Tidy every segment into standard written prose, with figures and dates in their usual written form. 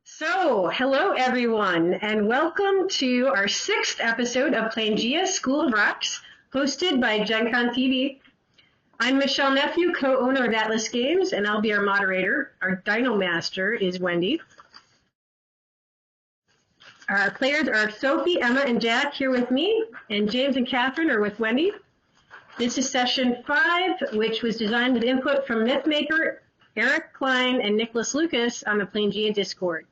So, hello everyone, and welcome to our sixth episode of Planegea School of Rocks, hosted by Gen Con TV. I'm Michelle Nephew, co-owner of Atlas Games, and I'll be our moderator. Our Dino Master is Wendy. Our players are Sophie, Emma, and Jack here with me, and James and Catherine are with Wendy. This is session 5, which was designed with input from Mythmaker, Eric Klein, and Nicholas Lucas on the Planegea Discord.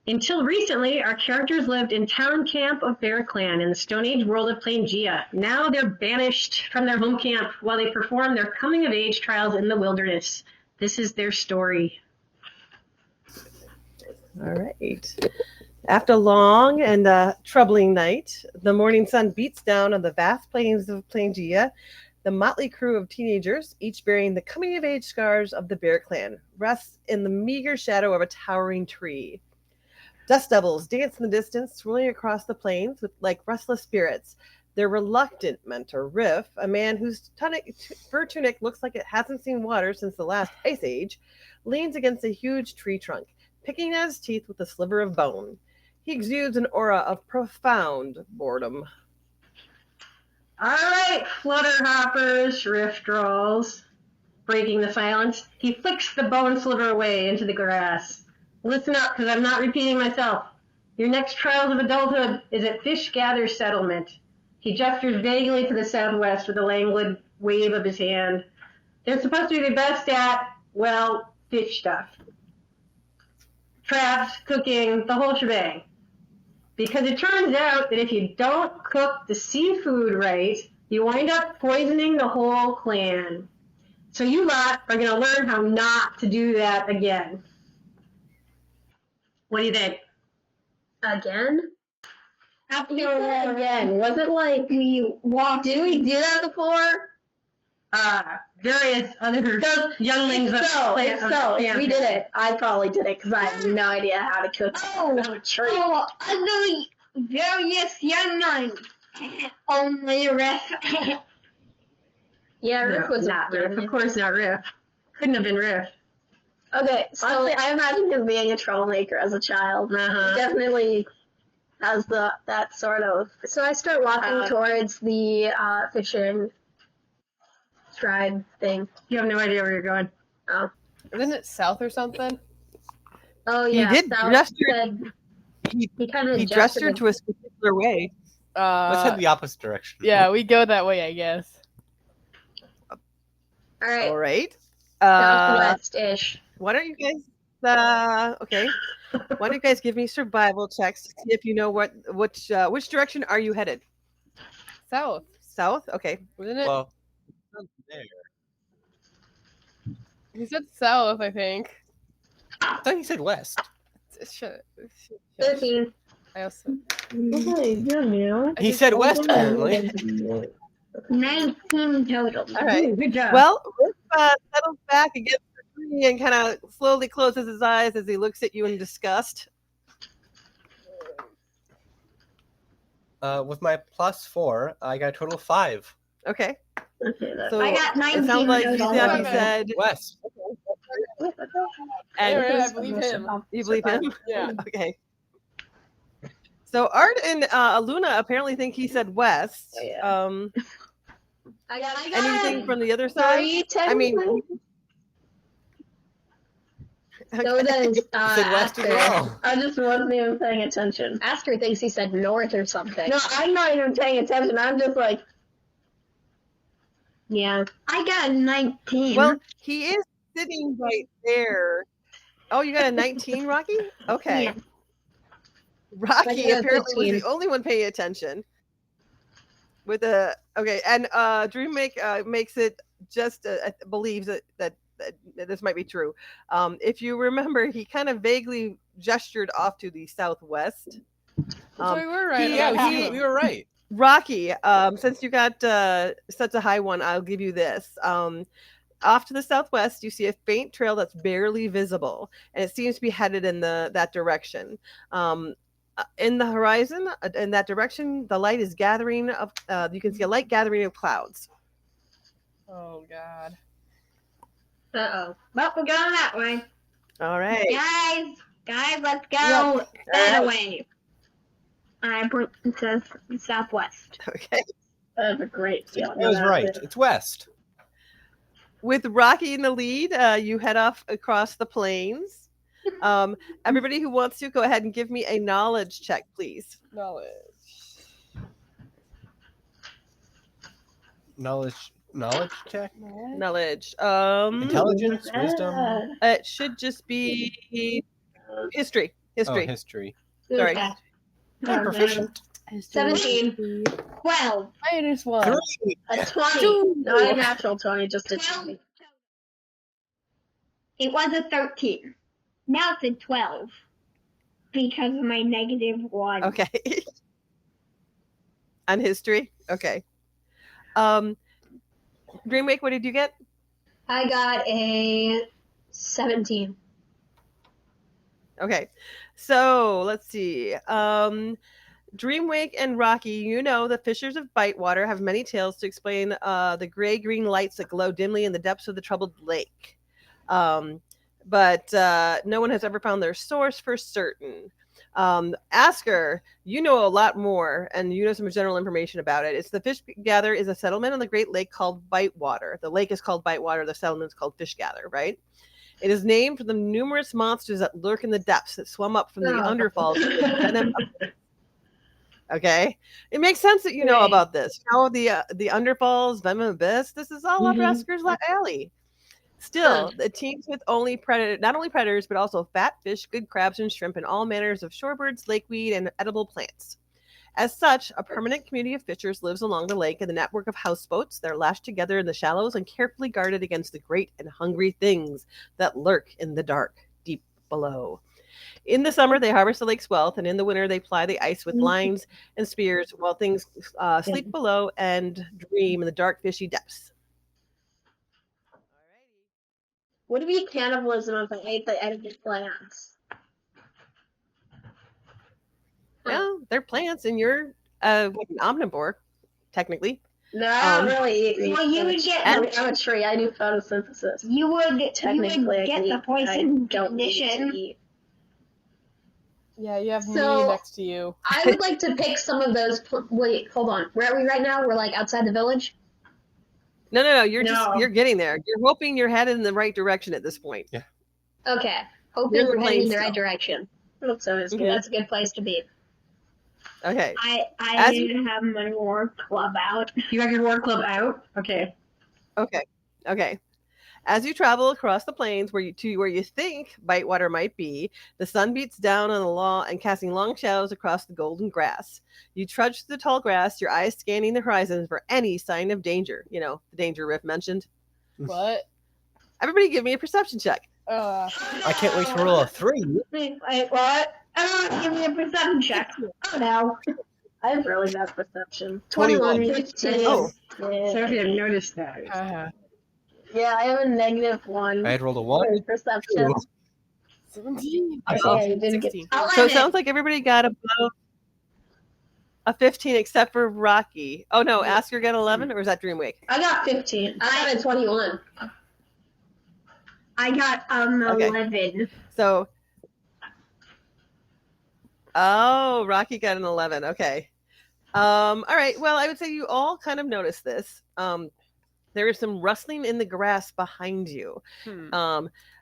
Until recently, our characters lived in town camp of Bear Clan in the Stone Age world of Planegea. Now they're banished from their home camp while they perform their coming-of-age trials in the wilderness. This is their story. All right. After a long and troubling night, the morning sun beats down on the vast plains of Planegea. The motley crew of teenagers, each bearing the coming-of-age scars of the Bear Clan, rests in the meager shadow of a towering tree. Dust devils dance in the distance, swirling across the plains like restless spirits. Their reluctant mentor, Riff, a man whose fur tunic looks like it hasn't seen water since the last ice age, leans against a huge tree trunk, picking at his teeth with a sliver of bone. He exudes an aura of profound boredom. All right, flutterhoppers, Riff drawls, breaking the silence. He flicks the bone sliver away into the grass. Listen up, because I'm not repeating myself. Your next trials of adulthood is at Fish Gather Settlement. He gestures vaguely to the southwest with a languid wave of his hand. They're supposed to be the best at, well, fish stuff. Traps, cooking, the whole shebang. Because it turns out that if you don't cook the seafood right, you wind up poisoning the whole clan. So you lot are going to learn how not to do that again. What do you think? Again? Again. Was it like We walked. Did we do that before? various other younglings If we did it, I probably did it because I have no idea how to cook. Other various younglings. Only Riff. Yeah, Riff was not Riff. Of course not Riff. Couldn't have been Riff. Okay, so honestly, I imagine him being a troublemaker as a child. Uh-huh. He definitely has that sort of. So I start walking towards the fishing tribe thing. You have no idea where you're going. Oh. Isn't it south or something? Oh yeah. He did gesture. He gestured to a particular way. Let's head the opposite direction. Yeah, we go that way, I guess. All right. All right. Southwest-ish. Why don't you guys? Okay. Why don't you guys give me survival checks to see if you know which direction are you headed? South, South. Okay. wasn't it? Well, there. He said south, I think. I thought you said west. Shut. 13. I also. He said west, apparently. 19 total. All right. Good job. Well, Rick settles back against the tree and kind of slowly closes his eyes as he looks at you in disgust. With my +4, I got a total of 5. Okay. Okay, So I got 19 it sounds like total. he said West. and Yeah, I believe him. you believe him? Yeah. Okay. So Art and Luna apparently think he said west. Oh, yeah. I got Anything from the other side? I mean, So then, He said west as Aster, well. I just wasn't even paying attention. Aster thinks he said north or something. No, I'm not even paying attention. I'm just like, Yeah. I got a 19. well, he is sitting right there. Oh, you got a 19, Rocky? Okay. Yeah. Rocky I got a apparently was 15. the only one paying attention. With a and Dream makes it just believes that this might be true. If you remember, he kind of vaguely gestured off to the southwest. So we were right. We were right. Rocky, since you got such a high one, I'll give you this. Off to the southwest, you see a faint trail that's barely visible, and it seems to be headed in that direction. In the horizon, in that direction, the light is gathering of. You can see a light gathering of clouds. Oh God. Uh-oh. well, we're going that way. All right. Guys, Guys, let's go Look. that way. I put it says southwest. Okay. That's a great feeling. I was right. It's west. With Rocky in the lead, you head off across the plains. Everybody who wants to, go ahead and give me a knowledge check, please. Knowledge. Knowledge check? Knowledge. Intelligence? Wisdom? It should just be history. Oh, history. Sorry. Okay. I'm proficient. 17. 12. Minus 1. 3. A 20. Not a natural 20, just a 12. 20. It was a 13. Now it's a 12. Because of my -1. Okay. On history? Okay. Dreamwake, what did you get? I got a 17. Okay. So let's see. Dreamwake and Rocky, you know the fishers of Bitewater have many tales to explain the gray-green lights that glow dimly in the depths of the troubled lake. But no one has ever found their source for certain. Asker, you know a lot more, and you know some general information about it. It's the Fish Gather is a settlement on the Great Lake called Bitewater. The lake is called Bitewater. The settlement is called Fish Gather, right? It is named for the numerous monsters that lurk in the depths that swim up from the underfalls. Okay, it makes sense that you know about this. You know the underfalls, venom abyss. This is all up Asker's alley. Still, it teems with not only predators, but also fat fish, good crabs and shrimp, and all manners of shorebirds, lakeweed, and edible plants. As such, a permanent community of fishers lives along the lake in the network of houseboats that are lashed together in the shallows and carefully guarded against the great and hungry things that lurk in the dark, deep below. In the summer, they harvest the lake's wealth, and in the winter, they ply the ice with lines and spears while things sleep below and dream in the dark, fishy depths. Would it be cannibalism if I ate the edited plants? Well, they're plants, and you're an omnivore, technically. No, I don't really eat. Well, you would get I'm a tree. I do photosynthesis. you would Technically, I get can the eat. I poison don't need to condition. eat. Yeah, you have So- me next to you. I would like to pick some of those. Wait, hold on. Where are we right now? We're like outside the village. No. You're No. you're getting there. You're hoping you're headed in the right direction at this point. Okay, hoping You're we're heading in the plain right direction. So it's good. Mhm. That's a good place to be. Okay. I As you- didn't have my war club out. You have your war club out? Okay. Okay. As you travel across the plains where you think Bitewater might be, the sun beats down on the lawn and casting long shadows across the golden grass. You trudge through the tall grass, your eyes scanning the horizon for any sign of danger. You know, the danger Riff mentioned. What? Everybody give me a perception check. I can't wait to roll a 3. Wait, what? Give me a perception check. Oh no. I have really bad perception. 21. 15. Oh. Yeah. So if you noticed that. Yeah, I have a -1. I had rolled a 1. for perception. 17. Yeah, you didn't get. 16. I'll So let it sounds like everybody got above a 15 except for Rocky. Oh no, Asker got 11, or was that Dreamwake? I got 15. I have a 21. I got Okay. 11. So, oh, Rocky got an 11. Okay. All right. Well, I would say you all kind of noticed this. There is some rustling in the grass behind you.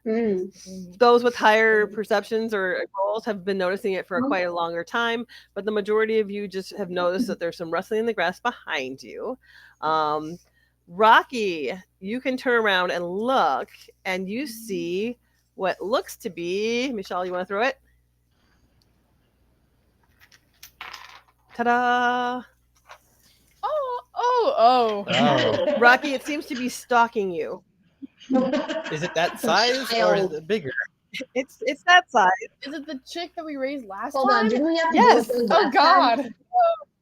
Those with higher perceptions or roles have been noticing it for quite a longer time, but the majority of you just have noticed that there's some rustling in the grass behind you. Rocky, you can turn around and look, and you see what looks to be, Michelle, you want to throw it? Ta-da! Oh. Oh. Rocky, it seems to be stalking you. Is it that size or is it bigger? It's that size. Is it the chick that we raised last Hold time? on, didn't we have to Yes. do this Oh last God. time?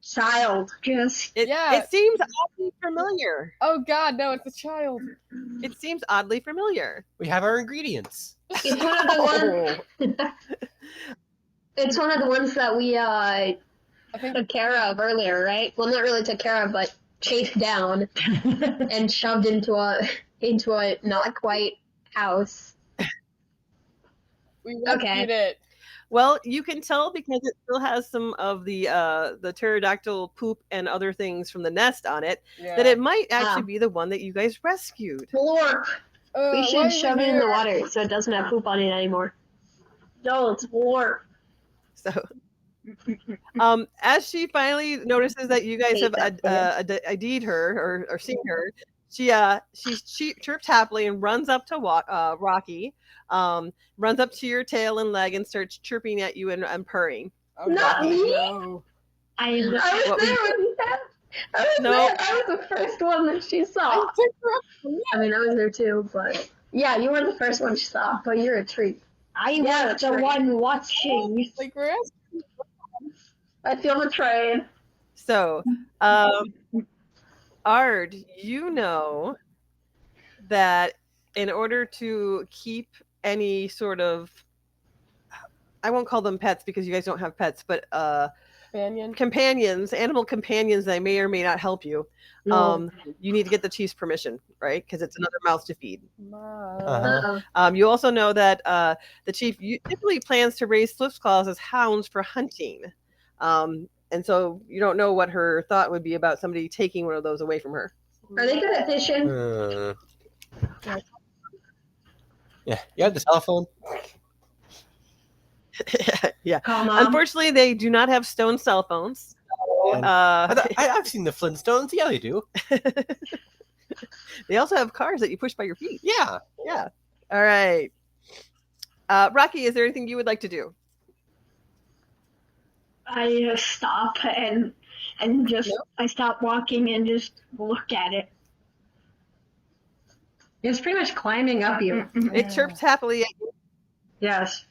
Child. Just It seems oddly familiar. Oh God, no, it's a child. It seems oddly familiar. We have our ingredients. It's one of the ones. It's one of the ones that we I think took care of earlier, right? Well, not really took care of, but chased down and shoved into a not quite house. we rescued it. Well, you can tell because it still has some of the pterodactyl poop and other things from the nest on it Yeah. that it might actually Ah. be the one that you guys rescued. Blorp. We why should is shove it in the here? water so it doesn't have poop on it anymore. No, it's Blorp. So, as she finally notices that you guys Hate have that ID'd her or seen her, she chirps happily and runs up to Rocky, runs up to your tail and leg and starts chirping at you and purring. Oh, Not God, me. no. I was What there we- when he had. I was No. there. I was the first one that she I saw. took her up. I mean, I was there too, but yeah, you were the first one she saw. But you're a treat. I Yeah, was the true. one watching. Like, we're asking. I feel betrayed. So, Ard, you know that in order to keep any sort of, I won't call them pets because you guys don't have pets, but Companion. animal companions that may or may not help you, you need to get the chief's permission, right? Because it's another mouth to feed. Uh-oh. You also know that the chief typically plans to raise Swiftclaws as hounds for hunting. And so you don't know what her thought would be about somebody taking one of those away from her. Are they good at fishing? Yeah, you have the cell phone. Yeah. Call Mom. Unfortunately, they do not have stone cell phones. And I've seen the Flintstones. Yeah, they do. They also have cars that you push by your feet. Yeah. Yeah. All right. Rocky, is there anything you would like to do? I just stop and just I stop walking and just look at it. It's pretty much climbing up you. It chirps happily at you. Yes.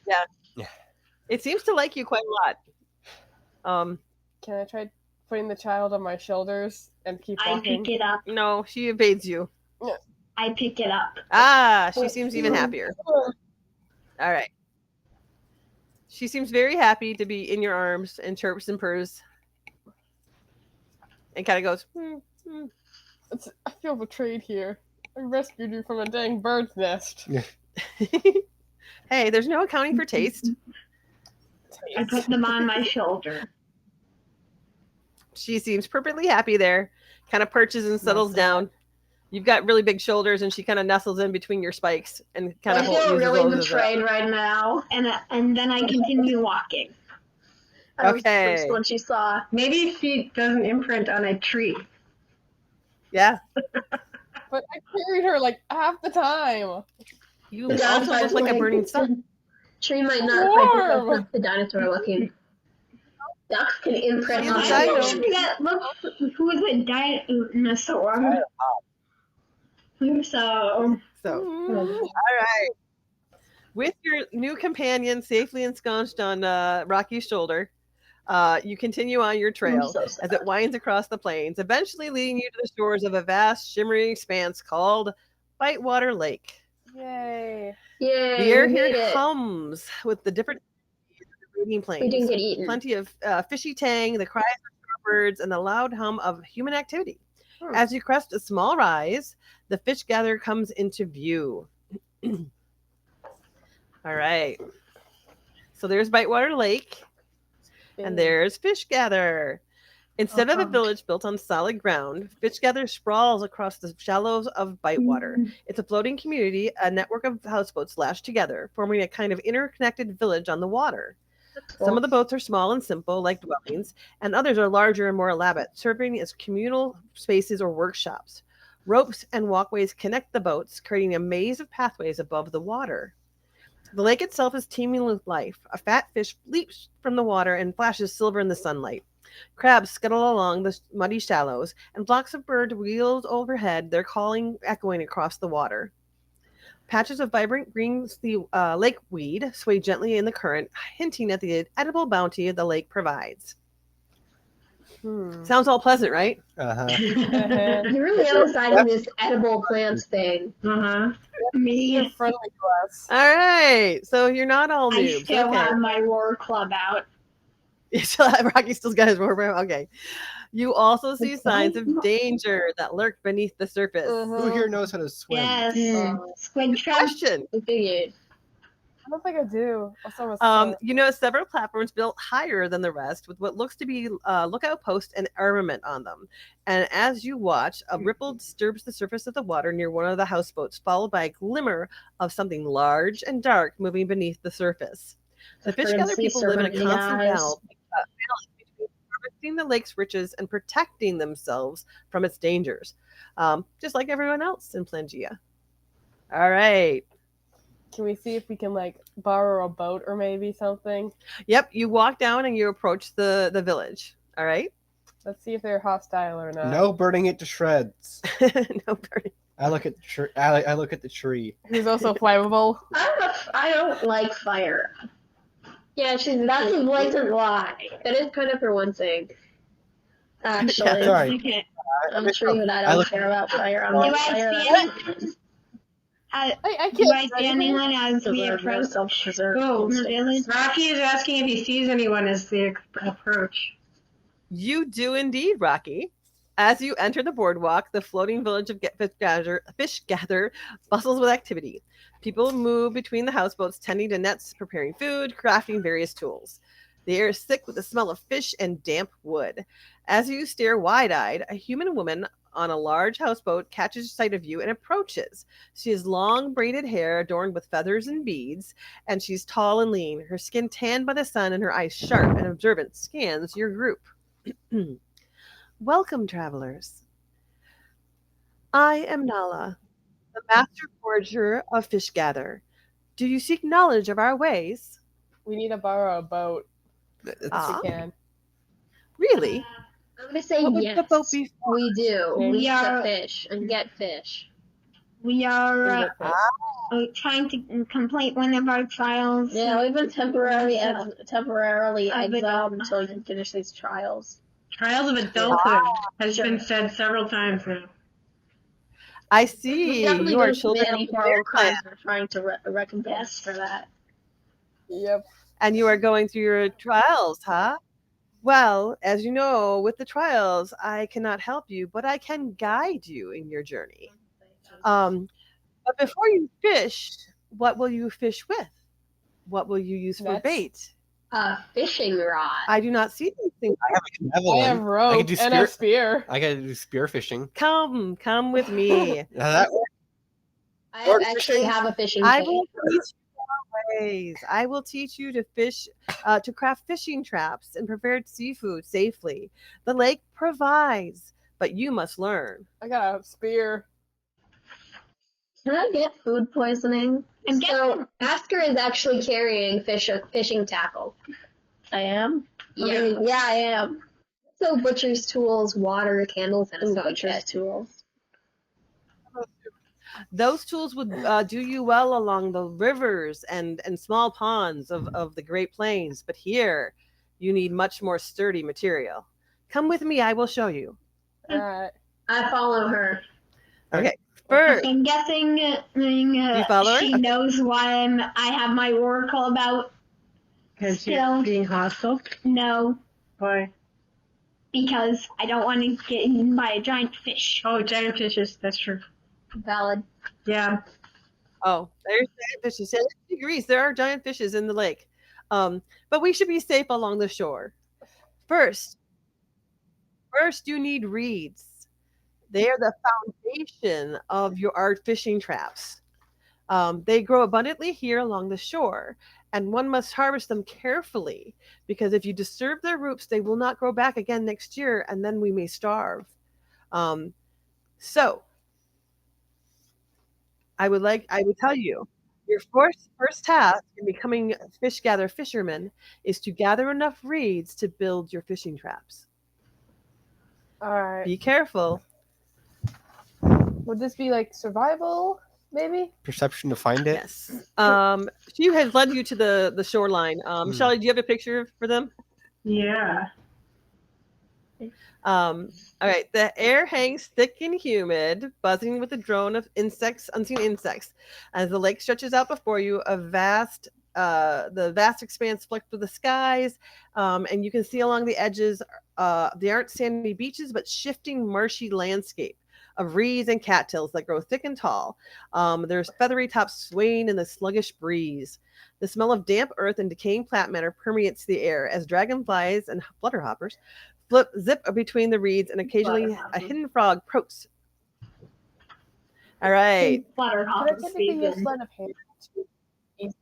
It seems to like you quite a lot. Can I try putting the child on my shoulders and keep I walking? pick it up. No, she evades you. I pick it up. Ah, she seems even happier. All right. She seems very happy to be in your arms and chirps and purrs. And kind of goes, I feel betrayed here. I rescued you from a dang bird's nest. Hey, there's no accounting for taste. I put them on my shoulder. She seems perfectly happy there. Kind of perches and settles down. You've got really big shoulders, and she kind of nestles in between your spikes and kind I of feel uses really those as betrayed right now. And then I continue walking. I was the Okay. first one she saw. Maybe she does an imprint on a tree. Yeah. But I carried her like half the time. You The also downside look like a is burning sun. Tree might not quite pick up Warm. what the dinosaur looking. Ducks can imprint Yeah, on I know. that. Look, who's a dinosaur? So So, all right. With your new companion safely ensconced on Rocky's shoulder, you continue on your trail so sad. as it winds across the plains, eventually leading you to the shores of a vast, shimmering expanse called Whitewater Lake. Yay. Yay, The air we here made it. hums with the different breeding We didn't plains. get eaten. Plenty of fishy tang, the cries of birds, and the loud hum of human activity. As you crest a small rise, the fish gather comes into view. All right. So there's Whitewater Lake, and there's Fish Gather. Instead of a village built on solid ground, Fish Gather sprawls across the shallows of Whitewater. It's a floating community, a network of houseboats lashed together, forming a kind of interconnected village on the water. Some of the boats are small and simple, like dwellings, and others are larger and more elaborate, serving as communal spaces or workshops. Ropes and walkways connect the boats, creating a maze of pathways above the water. The lake itself is teeming with life. A fat fish leaps from the water and flashes silver in the sunlight. Crabs scuttle along the muddy shallows, and flocks of birds wheel overhead, their calling echoing across the water. Patches of vibrant green lake weed sway gently in the current, hinting at the edible bounty the lake provides. Sounds all pleasant, right? You're really emphasizing this edible plants thing. me, You're friendly to us. All right. So you're not all I noobs. still Okay. have my war club out. Rocky still's got his war program. Okay. You also see signs of danger that lurk beneath the surface. Who here knows how to swim? Yes, squid trap. Question. I figured. I don't think I do. Also, You notice several platforms built higher than the rest with what looks to be lookout posts and armament on them. And as you watch, a ripple disturbs the surface of the water near one of the houseboats, followed by a glimmer of something large and dark moving beneath the surface. The fish gather people live in a constant balance between harvesting the lake's riches and protecting themselves from its dangers, just like everyone else in Planegea. All right. can we see if we can like borrow a boat or maybe something? Yep, you walk down and you approach the village. All right. Let's see if they're hostile or not. No burning it to shreds. No burning. I look at I look at the tree. Who's also flammable. I don't like fire. Yeah, that's a blatant lie. That is kind of her one thing. Actually, Yeah, sorry. Okay. I'm true that I don't care about fire. I'm Do not I fire. see I do I can't see anyone as we Preserve, approach self-preserve. Oh, the village? Rocky is asking if he sees anyone as they approach. You do indeed, Rocky. As you enter the boardwalk, the floating village of fish gather bustles with activity. People move between the houseboats, tending to nets, preparing food, crafting various tools. The air is thick with the smell of fish and damp wood. As you stare wide-eyed, a human woman on a large houseboat catches sight of you and approaches. She has long braided hair adorned with feathers and beads, and she's tall and lean. Her skin tanned by the sun and her eyes sharp and observant scans your group. Welcome, travelers. I am Nala, the master forger of Fish Gather. Do you seek knowledge of our ways? We need to borrow a boat Ah, if we can. really? I'm gonna say What would yes. the boat be for? We do. We We are- to fish and get fish. We are Bring it to- trying to complete one of our trials. Yeah, we've been temporarily I've been- exiled until we can finish these trials. Trials of adulthood has been said several times now. I see. definitely You are didn't children commit any of the horrible Bear crimes. We're trying to recompense for that. Yep. and you are going through your trials, huh? Well, as you know, with the trials, I cannot help you, but I can guide you in your journey. But before you fish, what will you fish with? What will you use for Nets. bait? Fishing rod. I do not see these things. I have a I javelin. have rope do and a spear. I gotta do spear fishing. Come with me. Now that works. I Or actually fishing. have a fishing I kit. will teach you our ways. I will teach you to fish, to craft fishing traps and prepared seafood safely. The lake provides, but you must learn. I got a spear. Can I get food poisoning? I'm So Asker is actually carrying fishing tackle. I am? Yeah, I am. So butcher's tools, water, candles, and a butcher's tools. Those tools would do you well along the rivers and small ponds of the Great Plains, but here you need much more sturdy material. Come with me, I will show you. All right. I follow her. Okay, first, I'm guessing you follow her? she Okay. knows why I have my oracle about. Because Still. you're being hostile. No, Why? because I don't want to get eaten by a giant fish. Oh, giant fishes. That's true. Valid. Yeah. Oh, there's giant fishes. Yeah, she agrees. There are giant fishes in the lake. But we should be safe along the shore. First, you need reeds. They are the foundation of your art fishing traps. They grow abundantly here along the shore, and one must harvest them carefully because if you disturb their roots, they will not grow back again next year, and then we may starve. So, I would tell you, your first task in becoming a fish gather fisherman is to gather enough reeds to build your fishing traps. All right. Be careful. Would this be like survival, maybe? Perception to find it. Yes. She has led you to the shoreline. Shelley, do you have a picture for them? Yeah. All right. The air hangs thick and humid, buzzing with the drone of unseen insects. As the lake stretches out before you, the vast expanse flecked with the skies, and you can see along the edges, they aren't sandy beaches, but shifting marshy landscape. of reeds and cattails that grow thick and tall. There's feathery tops swaying in the sluggish breeze. The smell of damp earth and decaying plant matter permeates the air as dragonflies and flutterhoppers zip between the reeds, and occasionally a hidden frog croaks. All right. Can I typically use sleight of hand to ease into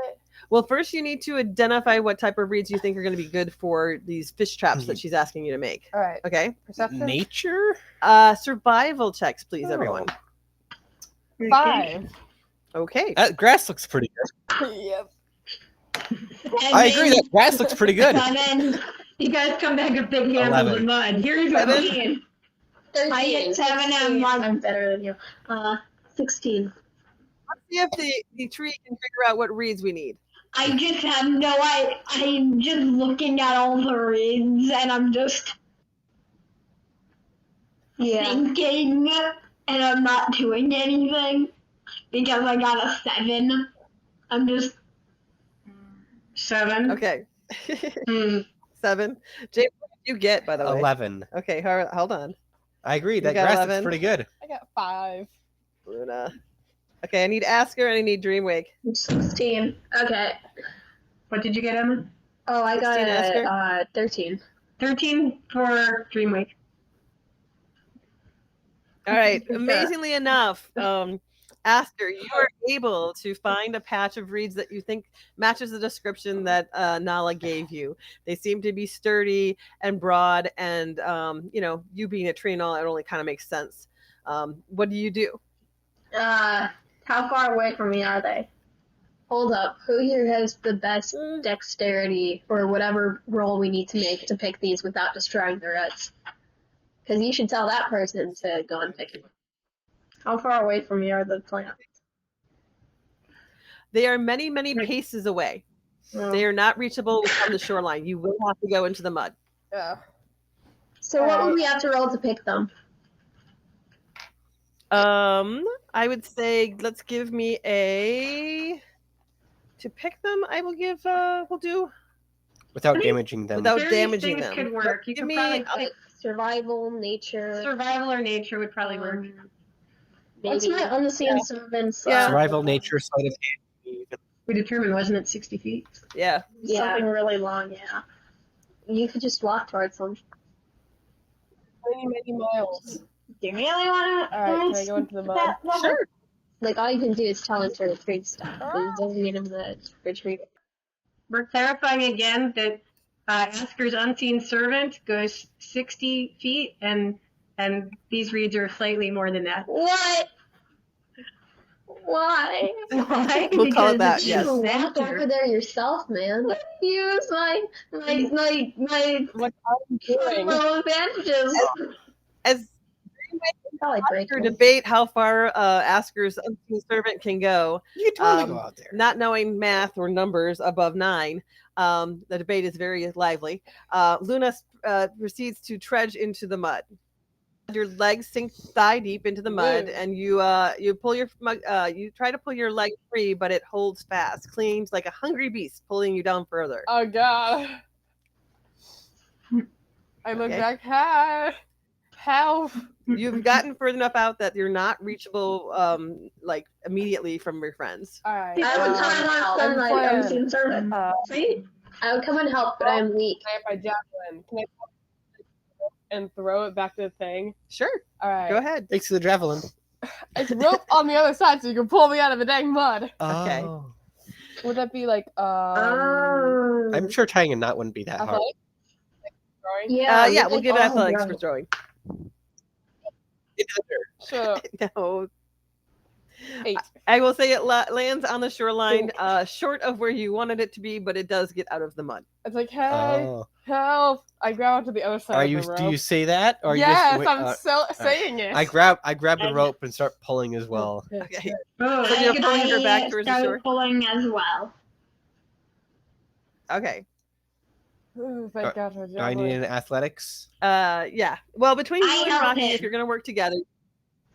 it? Well, first you need to identify what type of reeds you think are going to be good for these fish traps that she's asking you to make. All right. Okay. Perception? Nature? Survival checks, please, everyone. 5. Okay. Grass looks pretty good. Yep. I agree that grass looks pretty good. 7. You guys come back a big handful of mud. Here's what 13. I get 7 and 1. I'm better than you. 16. Let's see if the tree can figure out what reeds we need. I just have no idea. I'm just looking at all the reeds and I'm just thinking, and I'm not doing anything because I got a 7. I'm just 7. Okay. 7. James, what did you get, by the way? 11. Okay, hold on. I agree. That got grass 11. looks pretty good. I got 5. Luna. Okay, I need Asker and I need Dreamwake. 16. Okay. What did you get, Emma? Oh, I 16, Asker? got 13. 13 for Dreamwake. All right. Amazingly enough, Asker, you are able to find a patch of reeds that you think matches the description that Nala gave you. They seem to be sturdy and broad, and you being a tree and all, it only kind of makes sense. What do you do? How far away from me are they? Hold up. Who here has the best dexterity or whatever roll we need to make to pick these without destroying the roots? Because you should tell that person to go and pick them. How far away from me are the plants? They are many, many paces away. They are not reachable from the shoreline. You will have to go into the mud. Yeah. So what would we have to roll to pick them? I would say let's give me to pick them. I will give we'll do Without damaging them. without Various damaging things them. could work. You Give could me probably Survival, nature. survival or nature would probably work. What's my unseen servants? Yeah. Survival, nature, sleight of hand. We determined, wasn't it 60 feet? yeah. Something really long, yeah. You could just walk towards them. Many, many miles. Do you really want to? All right, can I go into the mud? Sure. Like, all you can do is tell him to retrieve stuff. It doesn't mean him to retrieve it. We're clarifying again that Asker's unseen servant goes 60 feet, and these reeds are slightly more than that. What? Why? Why? We'll call it Because that, it's yes. You just walk over faster. there yourself, man. Use my What I'm doing. little advantages. As Probably break your them. debate how far Asker's unseen servant can go, You can totally go out there. not knowing math or numbers above 9, the debate is very lively. Luna proceeds to trudge into the mud. Your legs sink thigh deep into the mud, Ooh. and you pull you try to pull your leg free, but it holds fast, clings like a hungry beast, pulling you down further. Oh god. I look Okay. back. Hi. Help. You've gotten further enough out that you're not reachable, like immediately from your friends. All right. I would come and help. I'm My playing. unseen servant. See? I would come and help, but I'm weak. I have my javelin. Can I and throw it back to the thing? Sure, All right. go ahead. Thanks to the javelin. It's rope on the other side, so you can pull me out of the dang mud. Okay. Oh. Would that be like I'm sure tying a knot wouldn't be that hard. athletics? Like throwing? Yeah, We'll give it athletics for throwing. Sure. No, 8. I will say it lands on the shoreline, short of where you wanted it to be, but it does get out of the mud. It's like, hey, Oh. help! I grab onto the other side Are of you? the rope. Do you say that? Or Yes, you just, I'm saying it. I grab the rope and start pulling as well. Okay. Oh, So you're pulling her back towards the shore? start pulling as well. Okay. Ooh, thank God for Do I need an athletics? Yeah. Well, between you I and help Rocky, him. if you're gonna work together,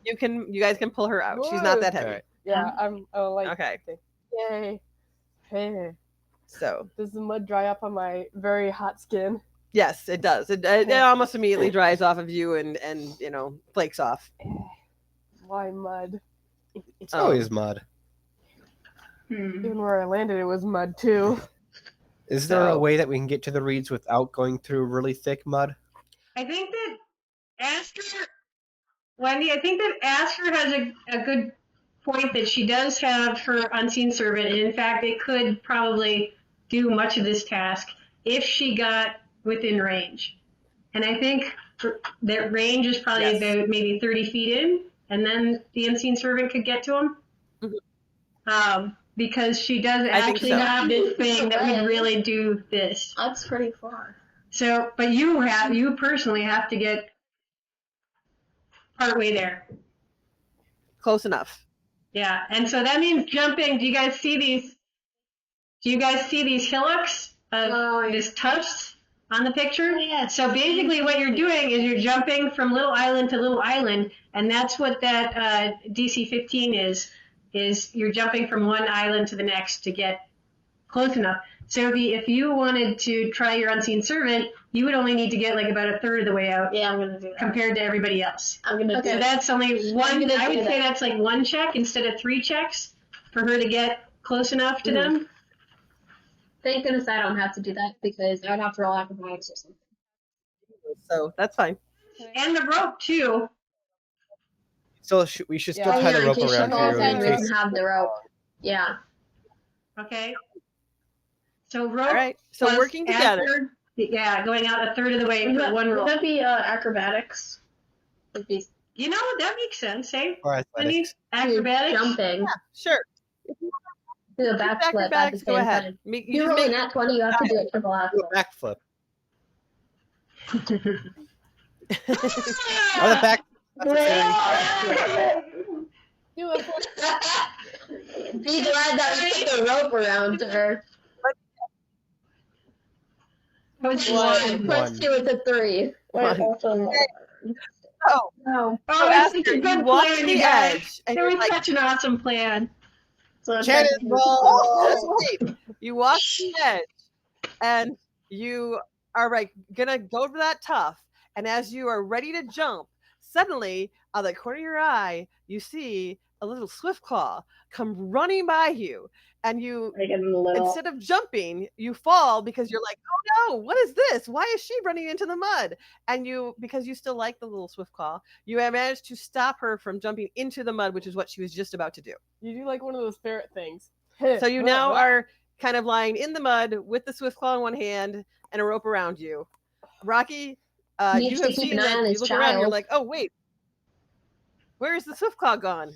you guys can pull her out. She's not that heavy. Alright. Yeah, I'm like, Okay. yay. Hey, So does the mud dry up on my very hot skin? yes, it does. It almost immediately dries off of you and flakes off. Why mud? It's always mud. Even where I landed, it was mud too. Is there a way that we can get to the reeds without going through really thick mud? I think that Wendy, I think that Asker has a good point that she does have her unseen servant, and in fact, it could probably do much of this task if she got within range. And I think that range is probably about maybe 30 feet in, and then the unseen servant could get to him. Mm-hmm. Because she does actually have this thing that would really do this. That's pretty far. So, but you personally have to get partway there. Close enough. Yeah, and so that means jumping. Do you guys see these hillocks of this tufts on the picture? Yeah. So basically what you're doing is you're jumping from little island to little island, and that's what that DC 15 is you're jumping from one island to the next to get close enough. So if you wanted to try your unseen servant, you would only need to get like about a third of the way out. Yeah, I'm gonna do that. Compared to everybody else. I'm gonna do So that's only one. I would say that. that's like one check instead of 3 checks for her to get close enough to them. Thank goodness I don't have to do that because I'd have to roll acrobatics or something. So that's fine. And the rope too. So we should still tie the rope around here. We can have the rope. Yeah. Okay. So rope. All right. So plus working together. Asker, going out a third of the way for one roll. Would that be acrobatics? Would be You know what? That makes sense, eh? Or athletics. Acrobatics. jumping. Yeah, sure. Do a backflip at the Acrobatics, same go ahead. time. You You're rolling that 20, you have to do a triple Do a backflip. backflip. Oh, the back. Do it. Be glad that we put the rope around her. Push One. Push 2 with a 3. One. Also Oh, no. Oh, Ask that's such a you good walk plan, to the you guys. edge, and It you're was like, such an awesome plan. So it's Cannonball! that's right. You walk to the edge, and you are like gonna go for that tough. And as you are ready to jump, suddenly, out of the corner of your eye, you see a little swift claw come running by you, and you instead of jumping, you fall because you're like, oh no, what is this? Why is she running into the mud? And because you still like the little swift claw, you have managed to stop her from jumping into the mud, which is what she was just about to do. You do like one of those ferret things. So you now are kind of lying in the mud with the swift claw in one hand and a rope around you. Rocky, you have seen that. You look around, you're like, oh wait, where's the swift claw gone?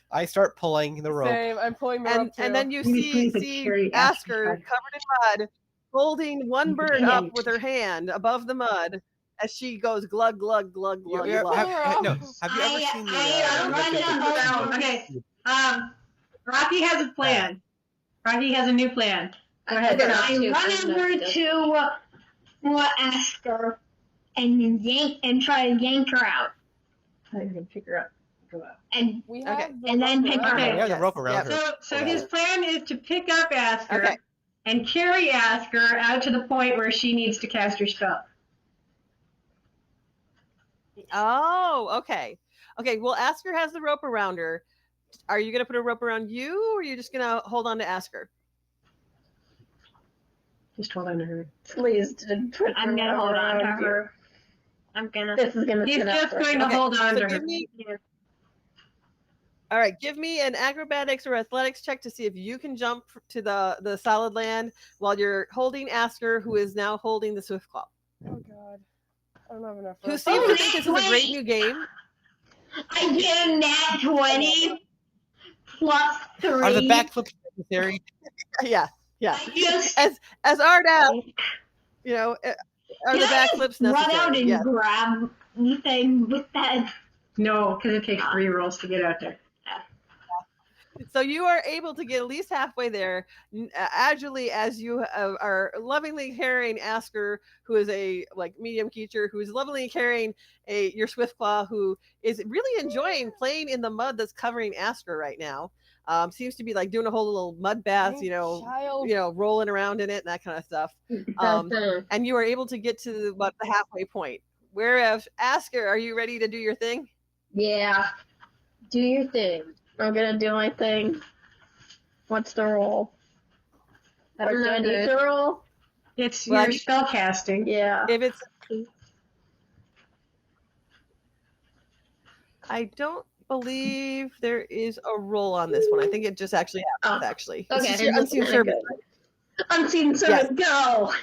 I start pulling the rope. Same. I'm pulling the rope too. And then you need to see carry Asker Asker. covered in mud, holding one bird up with her hand above the mud as she goes glug glug glug glug glug. Have you ever seen the? Okay. Rocky has a plan. Rocky has a new plan. Go ahead. I run over to Asker and try to yank her out. I'm gonna pick her up. Go out. And we have Okay. the And then rope pick around her We her. have the rope around her. So his plan is to pick up Asker Okay. and carry Asker out to the point where she needs to cast her spell. Oh, okay. Okay, well, Asker has the rope around her. Are you going to put a rope around you, or are you just going to hold on to Asker? Just hold on to her. Please, put I'm gonna hold on to her. This is gonna. He's spin up just for going her. to hold on So to her. give me. All right, give me an acrobatics or athletics check to see if you can jump to the solid land while you're holding Asker, who is now holding the swift claw. Oh god, I don't have enough. Who rope. seems to think this is a great new game. I get a nat 20 plus 3. Are the backflips necessary? Yeah. I just As Ardell, are the Can I backflips just run out necessary? and Yes. grab the thing with that. No, because it takes 3 rolls to get out there. So you are able to get at least halfway there, agilely as you are lovingly carrying Asker, who is a medium creature, who is lovingly carrying your Swiftclaw, who is really enjoying playing in the mud that's covering Asker right now. Seems to be doing a whole little mud bath, Child. rolling around in it and that kind of stuff. And you are able to get to the halfway point. Whereas Asker, are you ready to do your thing? Yeah. Do your thing. I'm gonna do my thing. What's the roll? Do I need to roll? It's Well, your spell casting. Yeah. If it's, I don't believe there is a roll on this one. I think it just actually happens. Oh, Actually, it's okay, just your then unseen that's servant. Unseen servant, go!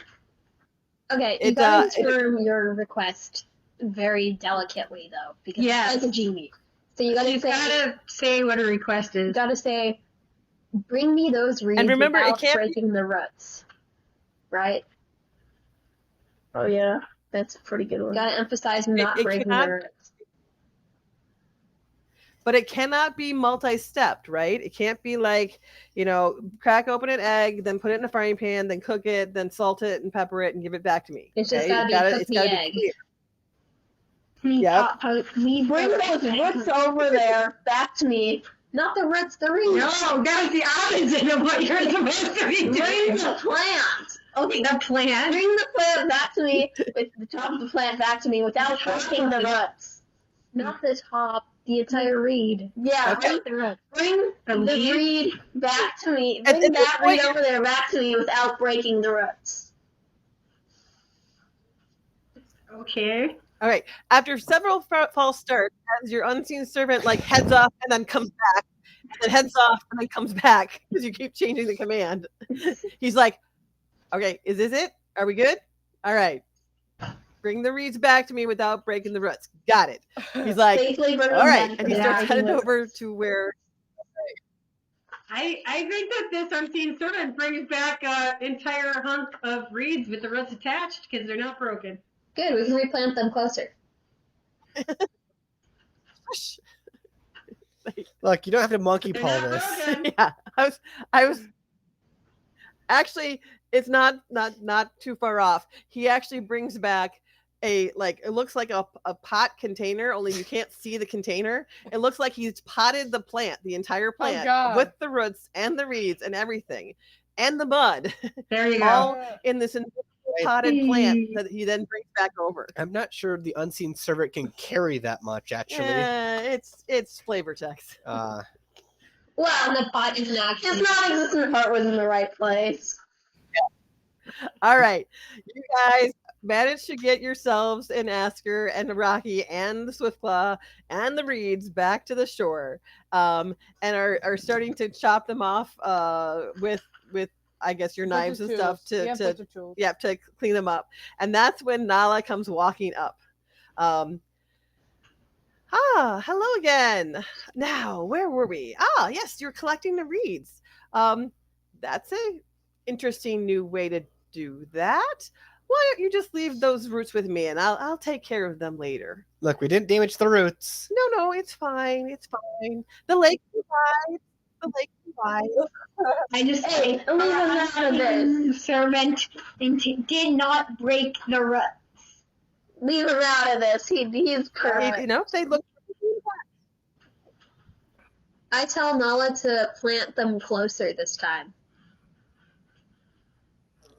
Okay, you It, gotta it- confirm your request very delicately, though, because Yes. it's like a genie. So you gotta She's say, gotta say what her request you is. gotta say, bring me those reeds And remember, it without can't be- breaking the roots. Right? Oh yeah, that's a pretty good one. Gotta emphasize not it breaking cannot- the roots. but it cannot be multi-stepped, right? It can't be like, crack open an egg, then put it in a frying pan, then cook it, then salt it and pepper it and give it back to me. It's just okay? gotta be cook it's the gotta egg. be clear. Please Yep. leave Bring the those roots over there, back to me. Not the roots, the reeds. No, that's the opposite of what you're supposed to be Bring doing. the plant. Okay, The plant. bring the plant back to me, with the top of the plant back to me without breaking the roots. Not the top, the entire reed. Yeah, Okay. bring The the leaf? reed back to me. At Bring this that point- reed over there back to me without breaking the roots. Okay. All right. After several false starts, as your unseen servant heads off and then comes back, and then heads off and then comes back because you keep changing the command. He's like, "Okay, is this it? Are we good? All right. Bring the reeds back to me without breaking the roots. Got it." He's like, Safely bring "All them right," back and he without starts breaking heading the over roots. to where. I think that this unseen servant brings back an entire hunk of reeds with the roots attached because they're not broken. Good, we can replant them closer. Look, you don't have to monkey They're paw not this. broken. Yeah, I was actually, it's not too far off. He actually brings back it looks like a pot container, only you can't see the container. It looks like he's potted the plant, the entire plant, God. with the roots and the reeds and everything and the mud, There you go. all in this potted plant that he then brings back over. I'm not sure the unseen servant can carry that much, actually. It's flavor text. Well, the pot is not. His non-existent heart was in the right place. All right, you guys managed to get yourselves and Asker and Rocky and the Swiftclaw and the Reeds back to the shore, and are starting to chop them off with I guess your knives and stuff to clean them up. And that's when Nala comes walking up. Hello again. Now, where were we? Yes, you're collecting the reeds. That's a interesting new way to do that. Why don't you just leave those roots with me and I'll take care of them later. Look, we didn't damage the roots. No, it's fine. It's fine. The lake provides. The lake provides. I just Hey, leave him out of this. servant did not break the roots. Leave him out of this. He's perfect. They look. I tell Nala to plant them closer this time.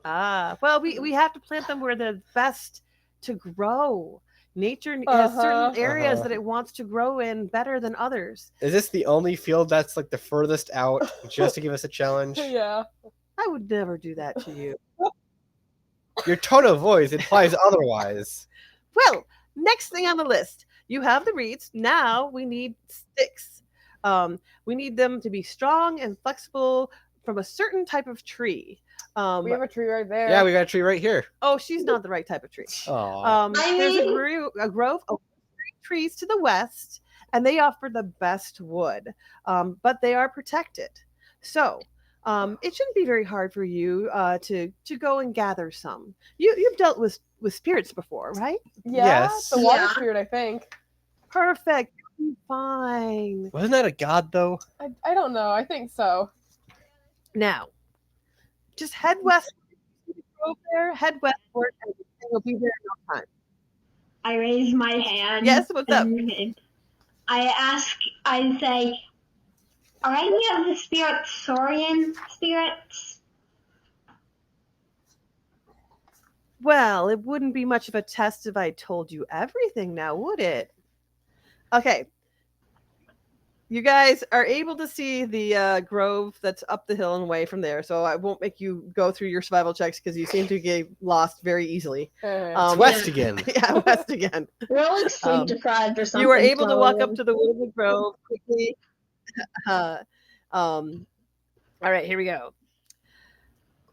Well, we have to plant them where they're best to grow. Nature has certain areas that it wants to grow in better than others. Is this the only field that's the furthest out, just to give us a challenge? Yeah. I would never do that to you. Your tone of voice implies otherwise. Well, next thing on the list, you have the reeds. Now we need sticks. We need them to be strong and flexible from a certain type of tree. We have a tree right there. Yeah, we got a tree right here. Oh, she's not the right type of tree. Oh, There's a grove of trees to the west, and they offer the best wood, but they are protected. So it shouldn't be very hard for you to go and gather some. You've dealt with spirits before, right? Yeah, Yes. the water Yeah. spirit, I think. Perfect. You'll be fine. wasn't that a god though? I don't know. I think so. Now, just head west. Over there, head westward, and you'll be there in no time. I raise my hand. Yes, what's up? and I say, are any of the spirits Saurian spirits? Well, it wouldn't be much of a test if I told you everything now, would it? Okay. You guys are able to see the grove that's up the hill and away from there, so I won't make you go through your survival checks because you seem to get lost very easily. It's west again. Yeah, west again. We're all like sleep deprived or something. You were able to walk so- up to the wood of the grove quickly. All right, here we go.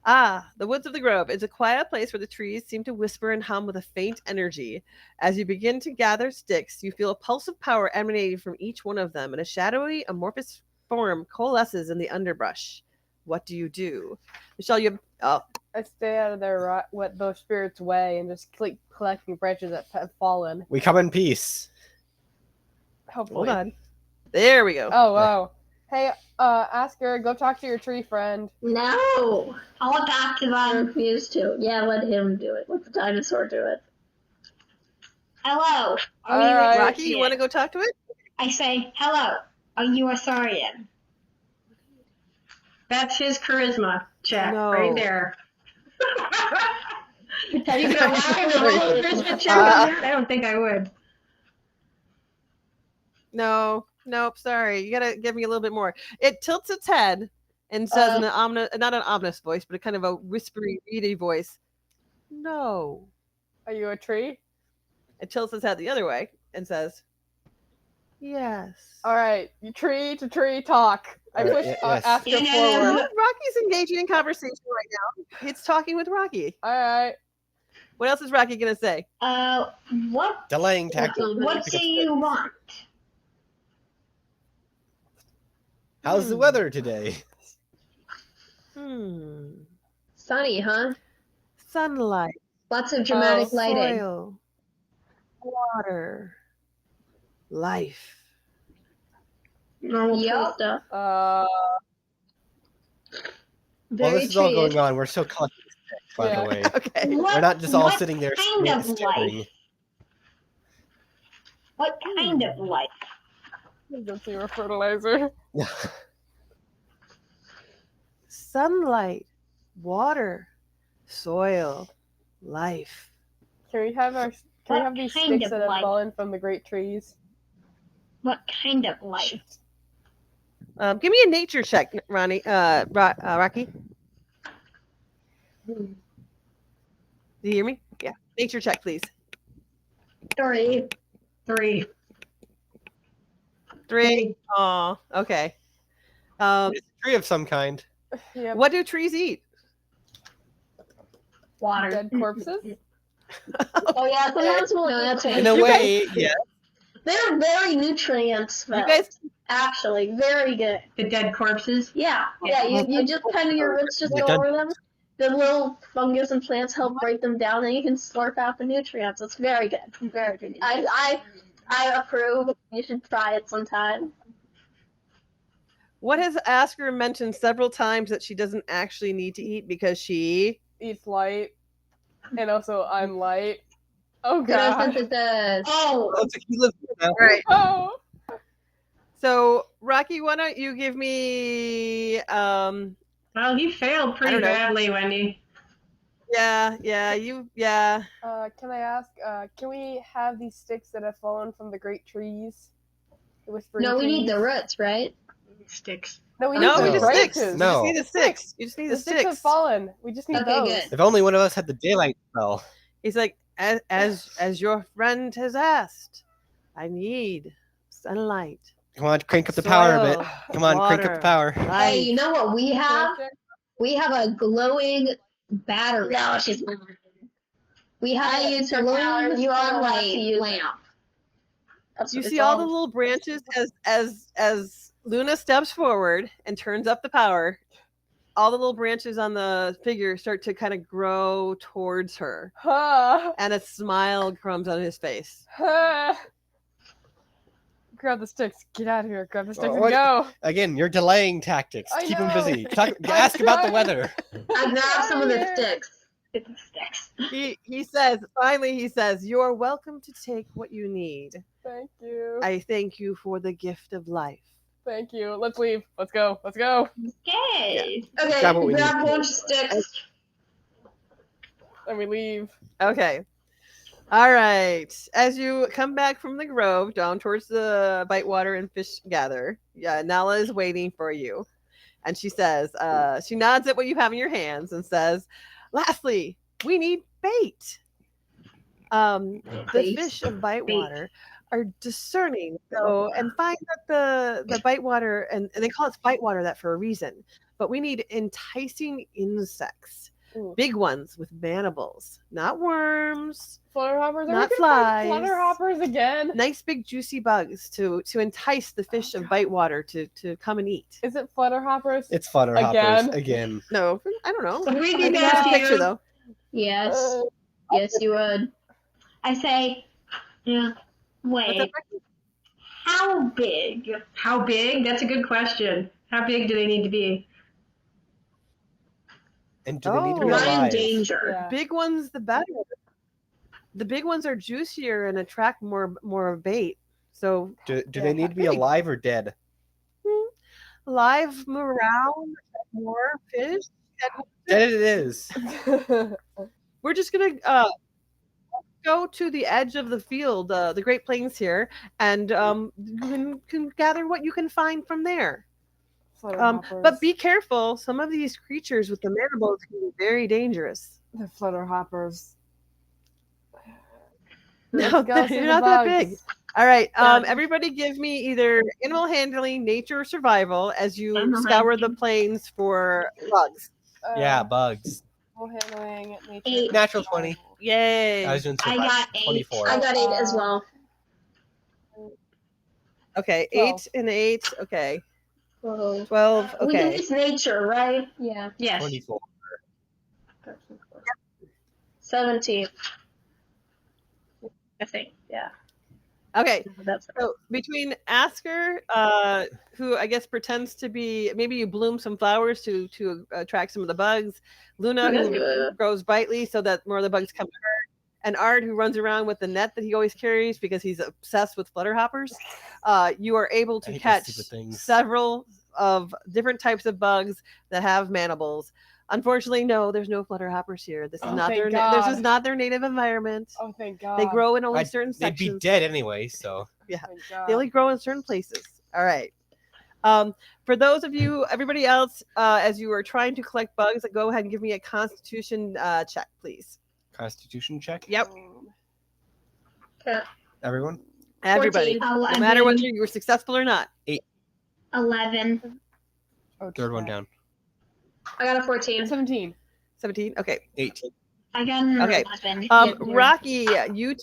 The woods of the grove is a quiet place where the trees seem to whisper and hum with a faint energy. As you begin to gather sticks, you feel a pulse of power emanating from each one of them, and a shadowy, amorphous form coalesces in the underbrush. What do you do? Michelle, I stay out of their what those spirits' way and just keep collecting branches that have fallen. We come in peace. Hopefully. hold on. There we go. Oh wow. Hey, Asker, go talk to your tree friend. No! I'll talk to I them. refuse to. Yeah, let him do it. Let the dinosaur do it. Hello. Are All you right. a Rocky, you want to go talk to it? I say, hello. Are you a saurian? That's his charisma check No. right there. Have you been I can roll a charisma check on that? I don't think I would. No, nope, sorry. You gotta give me a little bit more. It tilts its head and says in an not an ominous voice, but a kind of a whispery, reedy voice, no. Are you a tree? It tilts its head the other way and says, yes. All right, you tree to tree talk. I All right, push yes. Asker Yeah. forward. Rocky's engaging in conversation right now. It's talking with Rocky. All right. What else is Rocky gonna say? What Delaying tactics. what do you want? How's the weather today? Sunny, huh? Sunlight, Lots of dramatic lighting. soil, water, life. Normal tree Yup. stuff. While Very this is all tree-ish. going on, we're still collecting sticks, by Yeah. the way. Okay. What, We're not just all what sitting there kind of staring. life? What kind of life? Don't see your fertilizer. Sunlight, water, soil, life. Can we have these kind sticks of that have life? fallen from the great trees? What kind of life? Give me a nature check, Ronnie. Rocky. Do you hear me? Yeah. Nature check, please. 3. 3. 3. Oh, okay. It's a tree of some kind. Yeah. What do trees eat? Water. Dead corpses? Oh yeah, sometimes we'll that's In a way, yeah. They're very nutrients. You guys, Actually, very good. The dead corpses. Yeah, you just kind of your roots just Like go that- over them. The little fungus and plants help break them down, and you can slurp out the nutrients. It's very good. Very good. I approve. You should try it sometime. what has Asker mentioned several times that she doesn't actually need to eat because she Eats light. And also, I'm light. Oh, Good God. sense it does. Oh, Looks like he lives here now. right. Oh. So Rocky, why don't you give me Well, you failed pretty I don't know. badly, Wendy. yeah, Can I ask, can we have these sticks that have fallen from the great trees? The whispering No, we need trees? the roots, right? Sticks. No, we No, need we the just branches. sticks. No. You just need the sticks. You just need The the sticks have fallen. We just need Okay, those. good. If only one of us had the daylight spell. He's like, as your friend has asked, I need sunlight. Come on, crank up the power a bit. soil, Come on, crank up water, the power. Hey, life. you know what we Can I have? check? We have a glowing battery. No, she's not. We have a glowing sunlight lamp. You see all the little branches as Luna steps forward and turns up the power. All the little branches on the figure start to kind of grow towards her, Ha! and a smile comes on his face. Ha! Grab the sticks. Get out of here. Grab the sticks and What? go. Again, you're delaying tactics. I Keep him know. busy. I'm Ask about the trying. weather. I grabbed some of the sticks. it's sticks. He says, finally, you're welcome to take what you need. Thank you. I thank you for the gift of life. Thank you. Let's leave. Let's go. Let's go. Okay. Okay, Grab what we grab a need. bunch of sticks. And we leave. Okay. All right. As you come back from the grove down towards the Bitewater and Fish Gather, Nala is waiting for you. And she says, she nods at what you have in your hands and says, lastly, we need bait. The Bait. fish of Bitewater are discerning, and find that the Bitewater, and they call it Bitewater that for a reason, but we need enticing insects. Ooh. Big ones with mandibles, not worms, Flutterhoppers? not Are we flies. gonna find flutterhoppers again? Nice big juicy bugs to entice the fish of Bitewater to come and eat. Is it flutterhoppers? It's flutterhoppers again. No, I don't know. We I need think to it's a ask picture you. though. Yes. Yes, you would. I say, yeah. What's Wait, that, Becky? how big? How big? That's a good question. How big do they need to be? And do they need to be Oh. Not in alive? danger. Yeah. Big ones, the better. The big ones are juicier and attract more bait. So Do they need to be alive or dead? live around more fish. Dead it is. We're just gonna go to the edge of the field, the Great Plains here, and you can gather what you can find from there. But be careful. Some of these creatures with the mandibles can be very dangerous. The flutterhoppers. No, Let's go see you're the not that bugs. big. All right. Done. Everybody give me either animal handling, nature, or survival as you Animal scour the handling. plains for bugs. Yeah, bugs. Handling, nature. 8. Natural 20. Yay. I was doing I survival. got 8. 24. I got 8 as well. Okay, 12. 8 and 8. Okay. Whoa. 12. We can Okay. use nature, right? Yeah. Yes. 24. 17. I think. Yeah. Okay. That's So between Asker, who I guess pretends to be, maybe you bloom some flowers to attract some of the bugs. Luna, who grows brightly so that more of the bugs come to her. And Art, who runs around with the net that he always carries because he's obsessed with flutterhoppers. You are able to I hate those catch stupid things. several of different types of bugs that have mandibles. Unfortunately, no, there's no flutterhoppers here. This is Oh, not thank this God. is not their native environment. Oh, thank God. They grow in only certain They'd be sections. dead anyway, so. Yeah, Thank God. they only grow in certain places. All right. For those of you, everybody else, as you are trying to collect bugs, go ahead and give me a Constitution check, please. Constitution check? Yep. Everyone? Everybody, 14. no matter whether you were successful or not. 11. Third one down. I got a 14. 17. 17. Okay. 18. I got an Okay. 11. Rocky, you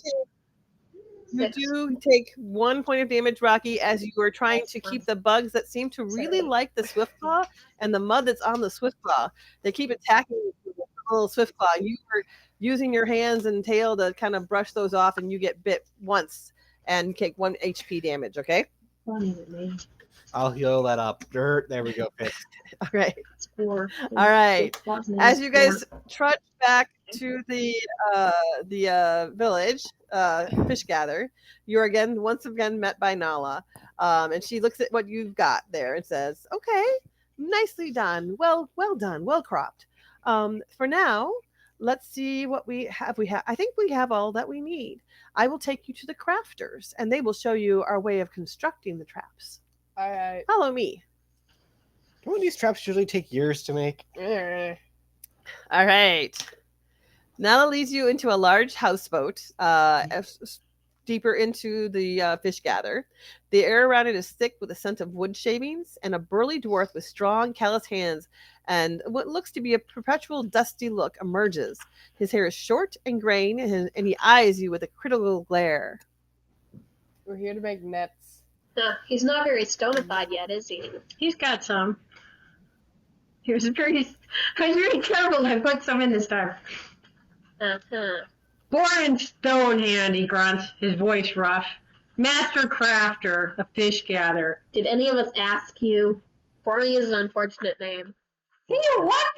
do take 1 point of damage, Rocky, as you are trying to keep the bugs that seem to really like the Swiftclaw and the mud that's on the Swiftclaw. They keep attacking you with the little Swiftclaw. You are using your hands and tail to kind of brush those off, and you get bit once and take 1 HP damage, okay? I'll heal that up. Dirt. There we go. Fixed. All right. 4. All right. As you guys trudge back to the village, Fish Gather, you're once again met by Nala, and she looks at what you've got there and says, "Okay, nicely done. Well done. Well cropped. For now, let's see what we have. I think we have all that we need. I will take you to the crafters, and they will show you our way of constructing the traps. All right. Follow me." Don't these traps usually take years to make? All right. Nala leads you into a large houseboat, deeper into the Fish Gather. The air around it is thick with a scent of wood shavings, and a burly dwarf with strong, callous hands and what looks to be a perpetual dusty look emerges. His hair is short and graying, and he eyes you with a critical glare. We're here to make nets. He's not very stonified yet, is he? He's got some. I was very careful to put some in this time. Born stone hand, he grunts, his voice rough. Master crafter, a fish gatherer. Did any of us ask you? Forley is an unfortunate name. You what?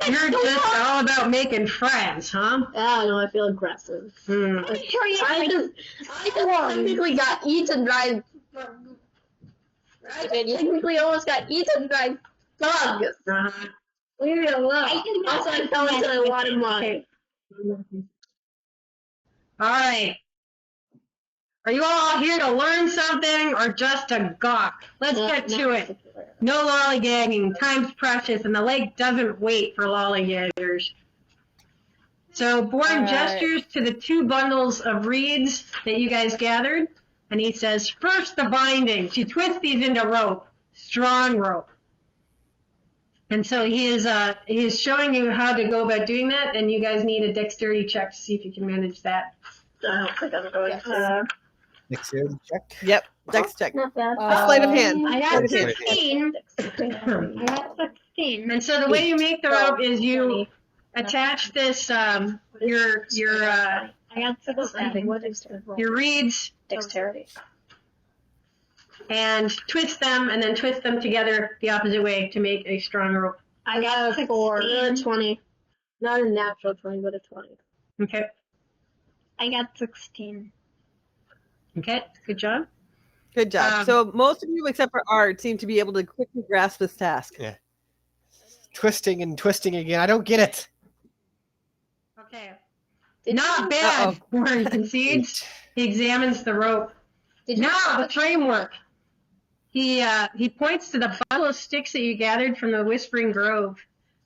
You're just all about making friends, huh? I know, I feel aggressive. Sure you I just technically got eaten by... I technically almost got eaten by bugs. Uh-huh. Leave me alone. Also, I fell into a lot of mud. Okay. All right. Are you all here to learn something or just to gawk? Let's get to it. No lollygagging. Time's precious, and the lake doesn't wait for lollygaggers. So Bourne gestures to the 2 bundles of reeds that you guys gathered, and he says, first the bindings. You twist these into rope, strong rope. And so he is showing you how to go about doing that, and you guys need a dexterity check to see if you can manage that. I don't think I'm going to. Dexterity check. Yep. Dex check. Not bad. A sleight of hand. I Sleight got of hand. 16. I got 16. And so the way you make the rope is you attach this I got 16. What is your reeds dexterity? and twist them, and then twist them together the opposite way to make a strong rope. I got 16. 20. Not a natural 20, but a 20. Okay. I got 16. Okay. Good job. Good job. So most of you, except for Art, seem to be able to quickly grasp this task. Yeah. Twisting and twisting again. I don't get it. Okay. Not bad. Warren concedes. He examines the rope. Now the framework. He points to the bundle of sticks that you gathered from the Whispering Grove.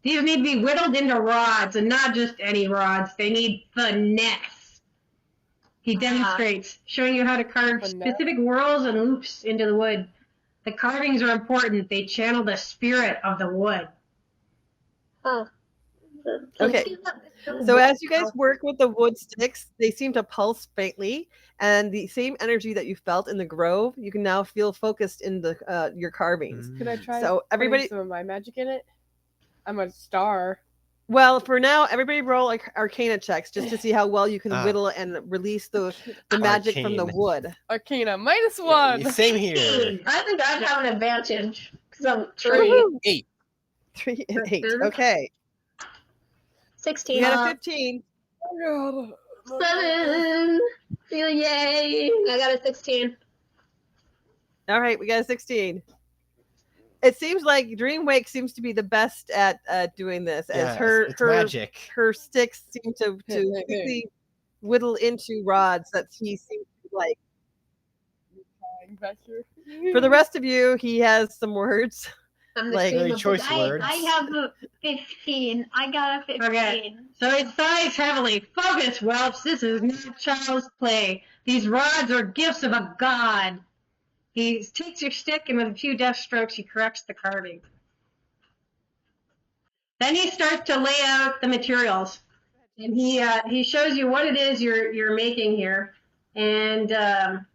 These need to be whittled into rods, and not just any rods. They need finesse. He demonstrates, showing you how to carve specific whorls and loops into the wood. The carvings are important. They channel the spirit of the wood. Oh. Okay. So as you guys work with the wood sticks, they seem to pulse faintly, and the same energy that you felt in the grove, you can now feel focused in the your carvings. Could I try So everybody, putting some of my magic in it? I'm a star. well, for now, everybody roll like Arcana checks just to see how well you can whittle and release the magic from the Arcane. wood. Arcana -1. Same here. I think I'd have an advantage because I'm 3. Woohoo! 8. 3 and 8. Okay. 16. You got a 15. 7. Yay! I got a 16. All right, we got a 16. It seems like Dreamwake seems to be the best at doing this, as Yeah, her it's magic. her sticks seem to quickly whittle into rods that he seems to like. Back here. For the rest of you, he has some words. I'm the Like- cream Really of the choice crop. words. I have a 15. I got a 15. Okay. So it sighs heavily. Focus, whelps. This is not child's play. These rods are gifts of a god. He takes your stick, and with a few deft strokes, he corrects the carving. Then he starts to lay out the materials, and he shows you what it is you're making here, and that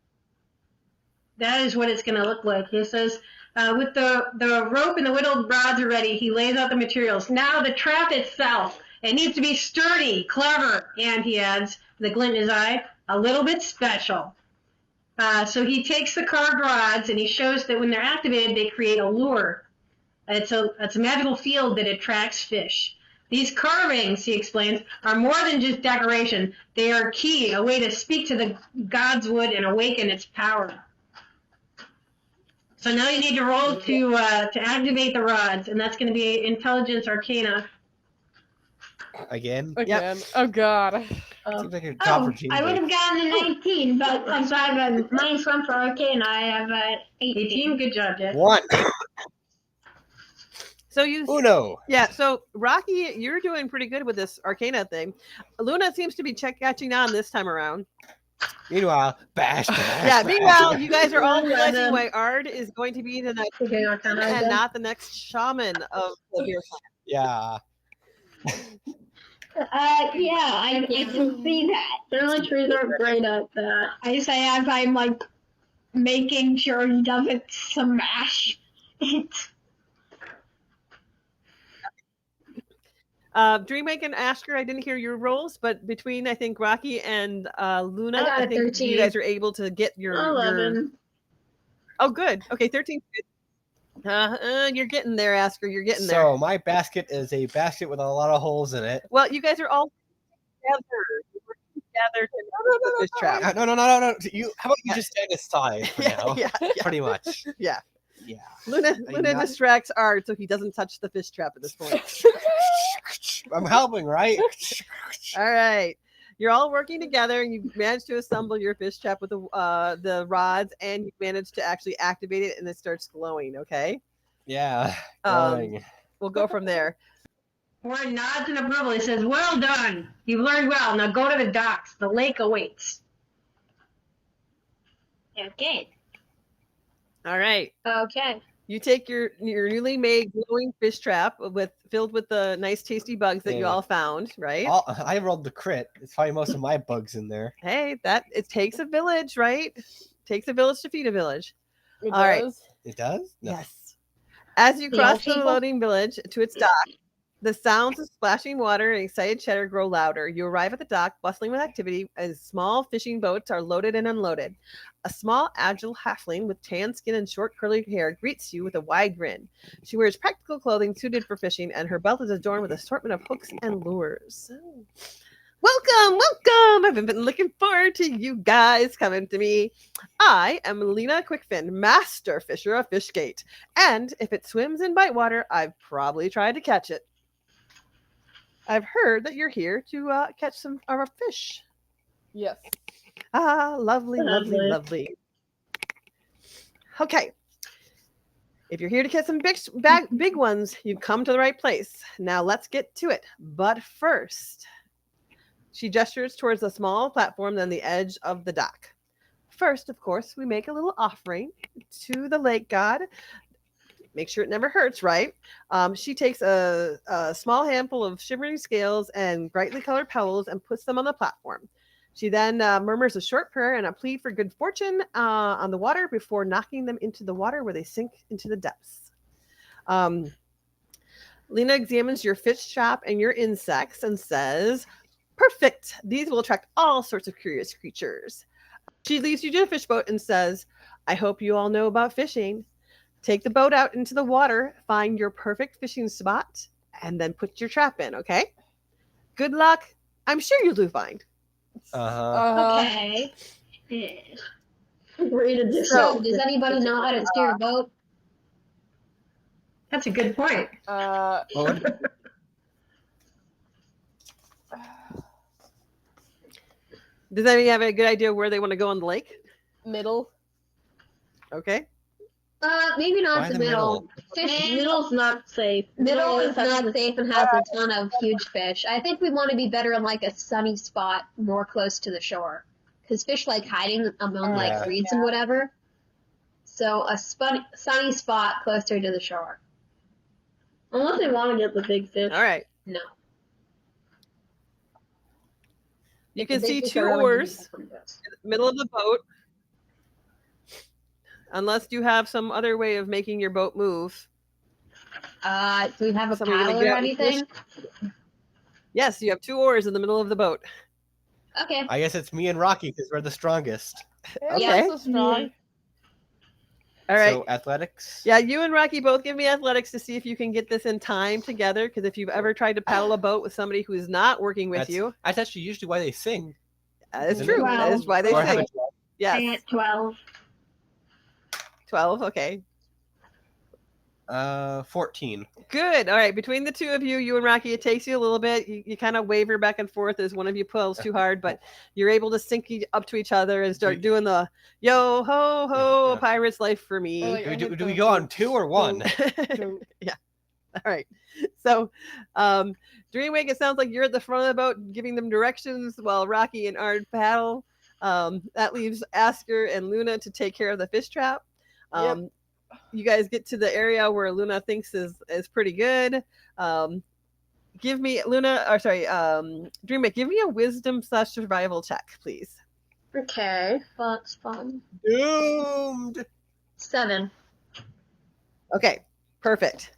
is what it's going to look like. He says, with the rope and the whittled rods are ready, he lays out the materials. Now the trap itself, it needs to be sturdy, clever, and he adds, the glint in his eye, a little bit special. So he takes the carved rods and he shows that when they're activated, they create a lure. It's a magical field that attracts fish. These carvings, he explains, are more than just decoration. They are key, a way to speak to the god's wood and awaken its power. So now you need to roll to activate the rods, and that's going to be Intelligence Arcana. Again. Again. Oh god. Seems like you're top Oh, for team I would work. have gotten a 19, but since I have a -1 for Arcana, I have a 18. 18, good job, Jet. 1. So you Uno. Yeah, so Rocky, you're doing pretty good with this Arcana thing. Luna seems to be catching on this time around. Meanwhile, bash. Yeah, meanwhile, you guys are all realizing why Ard is going to be the next and not the next shaman of the beer clan. Yeah. Yeah, I can see that. Generally, trees aren't great at that. I say as I'm like making sure he doesn't smash it. Dreamwake and Asker, I didn't hear your rolls, but between I think Rocky and Luna, I got a think 13. you guys are able to get your 11. Oh, good. Okay, 13. You're getting there, Asker. You're getting there. So my basket is a basket with a lot of holes in it. Well, you guys are all together. You're working together to put this trap. No. You. How about you just stand aside for now? yeah. Pretty much. Yeah. Yeah. Luna not- distracts Art so he doesn't touch the fish trap at this point. I'm helping, right? All right. You're all working together, and you managed to assemble your fish trap with the rods, and you managed to actually activate it, and it starts glowing. Okay. Yeah. Um, Going. we'll go from there. Warren nods in approval. He says, "Well done. You've learned well. Now go to the docks. The lake awaits." Okay. All right. Okay. You take your newly made glowing fish trap filled with the nice tasty bugs that you Hey. all found, right? I rolled the crit. It's probably most of my bugs in there. Hey, it takes a village, right? Takes a village to feed a village. It All right. does. It does? No. Yes. As you The cross old the people? loading village to its dock, the sounds of splashing water and excited chatter grow louder. You arrive at the dock, bustling with activity, as small fishing boats are loaded and unloaded. A small, agile halfling with tan skin and short, curly hair greets you with a wide grin. She wears practical clothing suited for fishing, and her belt is adorned with an assortment of hooks and lures. Welcome, welcome! I've been looking forward to you guys coming to me. I am Lena Quickfin, master fisher of Fishgate, and if it swims in bite water, I've probably tried to catch it. I've heard that you're here to catch some of our fish. Yes. Ah, lovely, lovely, Lovely. lovely. Okay. If you're here to catch some big ones, you've come to the right place. Now let's get to it. But first, she gestures towards a small platform on the edge of the dock. First, of course, we make a little offering to the lake god. Make sure it never hurts, right? She takes a small handful of shimmering scales and brightly colored pebbles and puts them on the platform. She then murmurs a short prayer and a plea for good fortune on the water before knocking them into the water where they sink into the depths. Lena examines your fish trap and your insects and says, "Perfect. These will attract all sorts of curious creatures." She leads you to a fish boat and says, "I hope you all know about fishing. Take the boat out into the water, find your perfect fishing spot, and then put your trap in, okay? Good luck. I'm sure you'll do fine." Okay. Read it. So, does anybody know how to steer a boat? That's a good point. What would- Does anybody have a good idea where they want to go on the lake? Middle. Okay. Maybe not Why the the middle. Fish. Middle's not safe. Middle is not safe and has a ton of huge fish. I think we want to be better in like a sunny spot more close to the shore. Because fish like hiding among Yeah. like reeds and whatever. So a sunny spot closer to the shore. Unless they want to get the big fish. All right. No. You can see two oars in the middle of the boat. Unless you have some other way of making your boat move. Do we have a Somebody gonna paddle get or out and fish? anything? Yes, you have two oars in the middle of the boat. Okay. I guess it's me and Rocky because we're the strongest. Yeah, Okay. so strong. All right. So athletics. Yeah, you and Rocky both give me athletics to see if you can get this in time together. Because if you've ever tried to paddle a boat with somebody who is not working with you, That's actually usually why they sing. that is Isn't true. it? That is why they Or have sing. a- Yes. Stay at 12. 12. Okay. 14. Good. All right. Between the two of you, you and Rocky, it takes you a little bit. You kind of waver back and forth as one of you pulls too hard, but you're able to sync up to each other and start doing the yo ho ho Yeah. pirate's life for me. Or like- Do we go on 2 or 1? Yeah. All right. So, Dreamwake, it sounds like you're at the front of the boat giving them directions while Rocky and Ard paddle. That leaves Asker and Luna to take care of the fish trap. You guys get to the area where Luna thinks is pretty good. Give me Dreamwake, give me a wisdom/survival check, please. Okay. That's fun. Doomed. 7. Okay, perfect.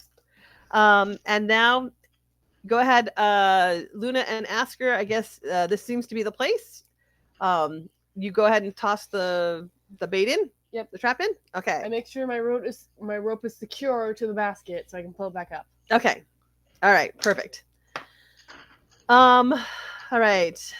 And now go ahead, Luna and Asker. I guess this seems to be the place. You go ahead and toss the bait in. Yep. The trap in. Okay. I make sure my rope is secure to the basket so I can pull it back up. Okay. All right. Perfect. All right.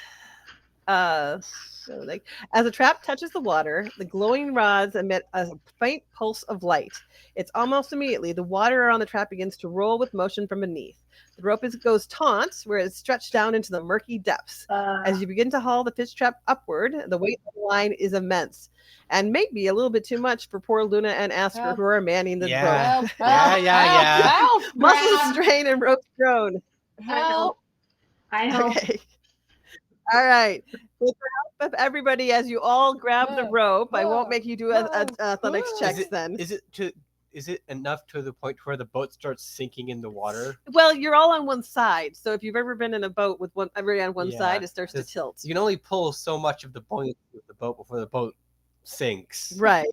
As the trap touches the water, the glowing rods emit a faint pulse of light. It's almost immediately the water around the trap begins to roll with motion from beneath. The rope goes taut, where it's stretched down into the murky depths. As you begin to haul the fish trap upward, the weight of the line is immense, and maybe a little bit too much for poor Luna and Asker, who are manning the rope. Help! Muscles strain and ropes groan. Help! I help. Okay. All right. With the help of everybody, as you all grab the rope, I won't make you do athletics checks then. Is it enough to the point where the boat starts sinking in the water? Well, you're all on one side, so if you've ever been in a boat with everybody on one side, it starts to tilt. You can only pull so much of the buoyancy of the boat before the boat sinks. Right.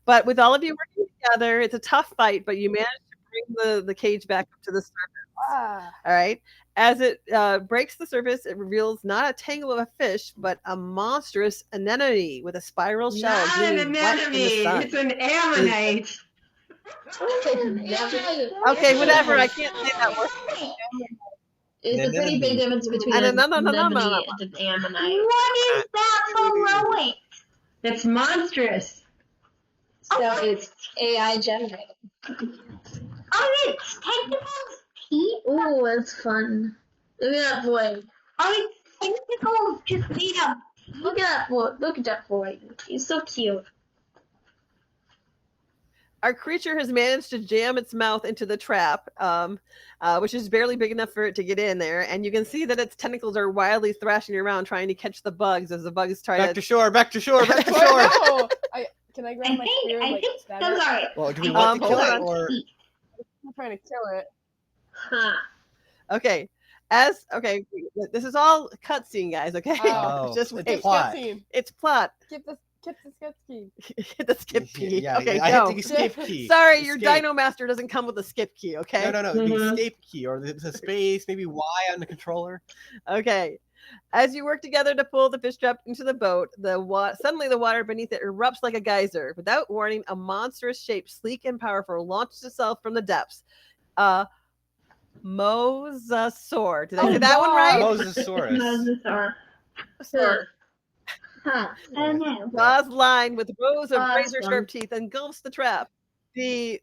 But with all of you working together, it's a tough fight, but you manage to bring the cage back up to the surface. All right. As it breaks the surface, it reveals not a tangle of a fish, but a monstrous anemone with a spiral shell. Not an anemone. It's an ammonite. Okay, whatever. I can't say that word. It's a pretty big difference between an anemone and an ammonite. What is that heroic? It's monstrous. So it's AI generated. Oh, it's tentacles teeth? Ooh, that's fun. Look at that boy. Oh, it's tentacles just made up. Look at that boy. Look at that boy. He's so cute. Our creature has managed to jam its mouth into the trap, which is barely big enough for it to get in there. And you can see that its tentacles are wildly thrashing around, trying to catch the bugs as the bugs try Back to shore, back to shore, back to shore. No! Can I grab my spear and I think stab those it? are Well, do we want to kill hold it on. or? I'm trying to kill it. Huh. Okay. This is all cutscene, guys. Okay, Oh. just It's wait. plot. Cutscene. It's plot. Skip the skip key. Hit the skip key. Yeah, okay, I go. hit the escape key. Sorry, your Escape. Dino Master doesn't come with a skip key. Okay. No, Mhm. the escape key or the space, maybe Y on the controller. Okay. As you work together to pull the fish trap into the boat, suddenly the water beneath it erupts like a geyser. Without warning, a monstrous shape, sleek and powerful, launches itself from the depths. Mosasaur. Did I say that one right? Mosasaurus. Sure. Huh. I don't know. Jaws lined with rows of Oh, that's razor-sharp teeth engulfs the trap. The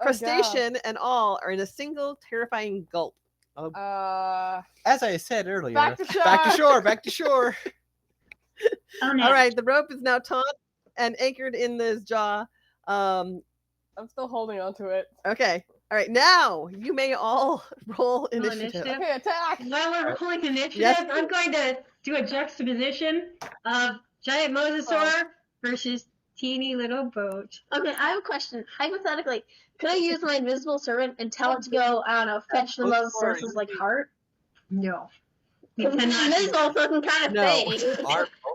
crustacean and all are in a single terrifying gulp. As I said earlier, Back to shore. back to shore, back to shore. Oh, no. All right, the rope is now taut and anchored in this jaw. I'm still holding on to it. Okay. All right, now you may all roll initiative. initiative? Okay, attack! While we're pulling initiative, Yes. I'm going to do a juxtaposition of giant mosasaur versus teeny little boat. Okay, I have a question. Hypothetically, could I use my invisible servant and tell it to go, I don't know, fetch the most sources like heart? No. You Because it's cannot. invisible, so it can kind of No. fade.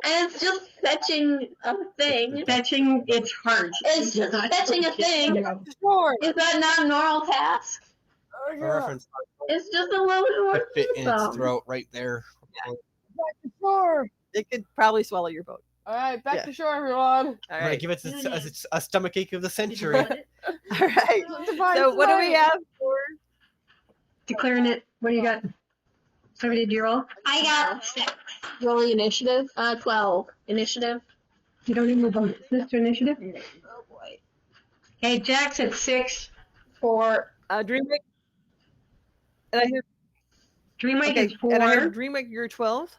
And it's just fetching a thing. Fetching its heart. It's just fetching a thing. Sure. Is that not a normal task? Oh, For reference, It's just a little could short fit in its thumb. throat right there. Sure. It could probably swallow your boat. All right, back Yeah. to shore, everyone. All I'm gonna right. give it a stomach ache of the century. All right. Divine So what do we flight. have for? Declaring it. What do you got? Somebody did you roll? I got 6. Rolling initiative? 12. Initiative? You don't even move on. Mr. Initiative? Oh boy. Hey, Jack's at 6. 4. Dreamwake. And I hear Dreamwake is 4. And I hear Dreamwake. You're 12.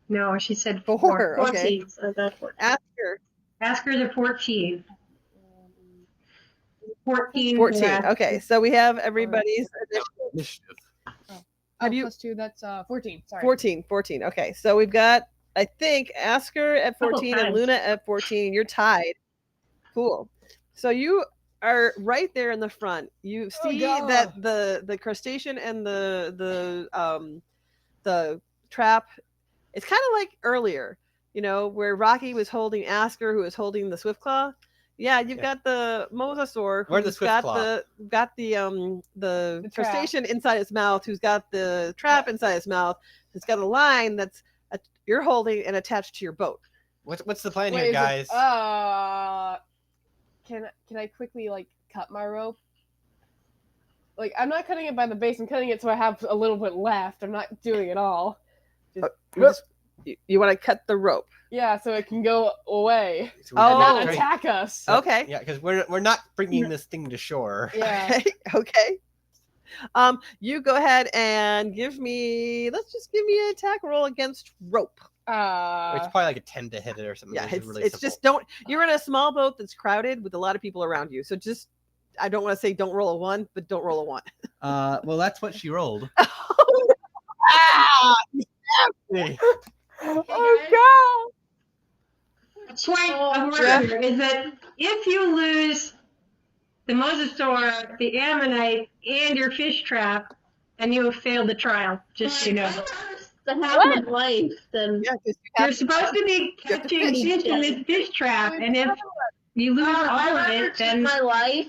No, she said 4. 4. Okay. 14. So that's 14. Asker. Asker's at 14. 14. 14. Yeah. Okay. So we have everybody's Initiative. Have you- plus 2, that's 14. Sorry. 14. Okay. So we've got, I think, Asker at 14 and times. Luna at 14. You're tied. Cool. So you are right there in the front. You see God. that the crustacean and the trap, it's kind of like earlier, where Rocky was holding Asker, who was holding the Swiftclaw. Yeah, you've got the mosasaur Where's the who's got Swiftclaw? the trap. crustacean inside his mouth, who's got the trap inside his mouth. It's got a line that's you're holding and attached to your boat. What's the plan Wait, here, is it- guys? Can I quickly cut my rope? I'm not cutting it by the base. I'm cutting it so I have a little bit left. I'm not doing it all. We'll You want to cut the rope. Yeah, so it can go away So we and Oh. not try- attack us. Okay. Yeah, because we're not bringing this thing to shore. Yeah. Okay. You go ahead and give me an attack roll against rope. It's probably like a 10 to hit it or something. Yeah, It's really it's simple. just you're in a small boat that's crowded with a lot of people around you. So just, I don't want to say don't roll a 1, but don't roll a 1. Well, that's what she rolled. Hey, Oh Point of order is that if you lose the mosasaur, the ammonite, and your fish trap, then you have failed the trial. Just so you know. To have my life, then Yeah, 'cause You're supposed to be You have to catching fish. fish in this fish trap, and if you lose all of it, then my life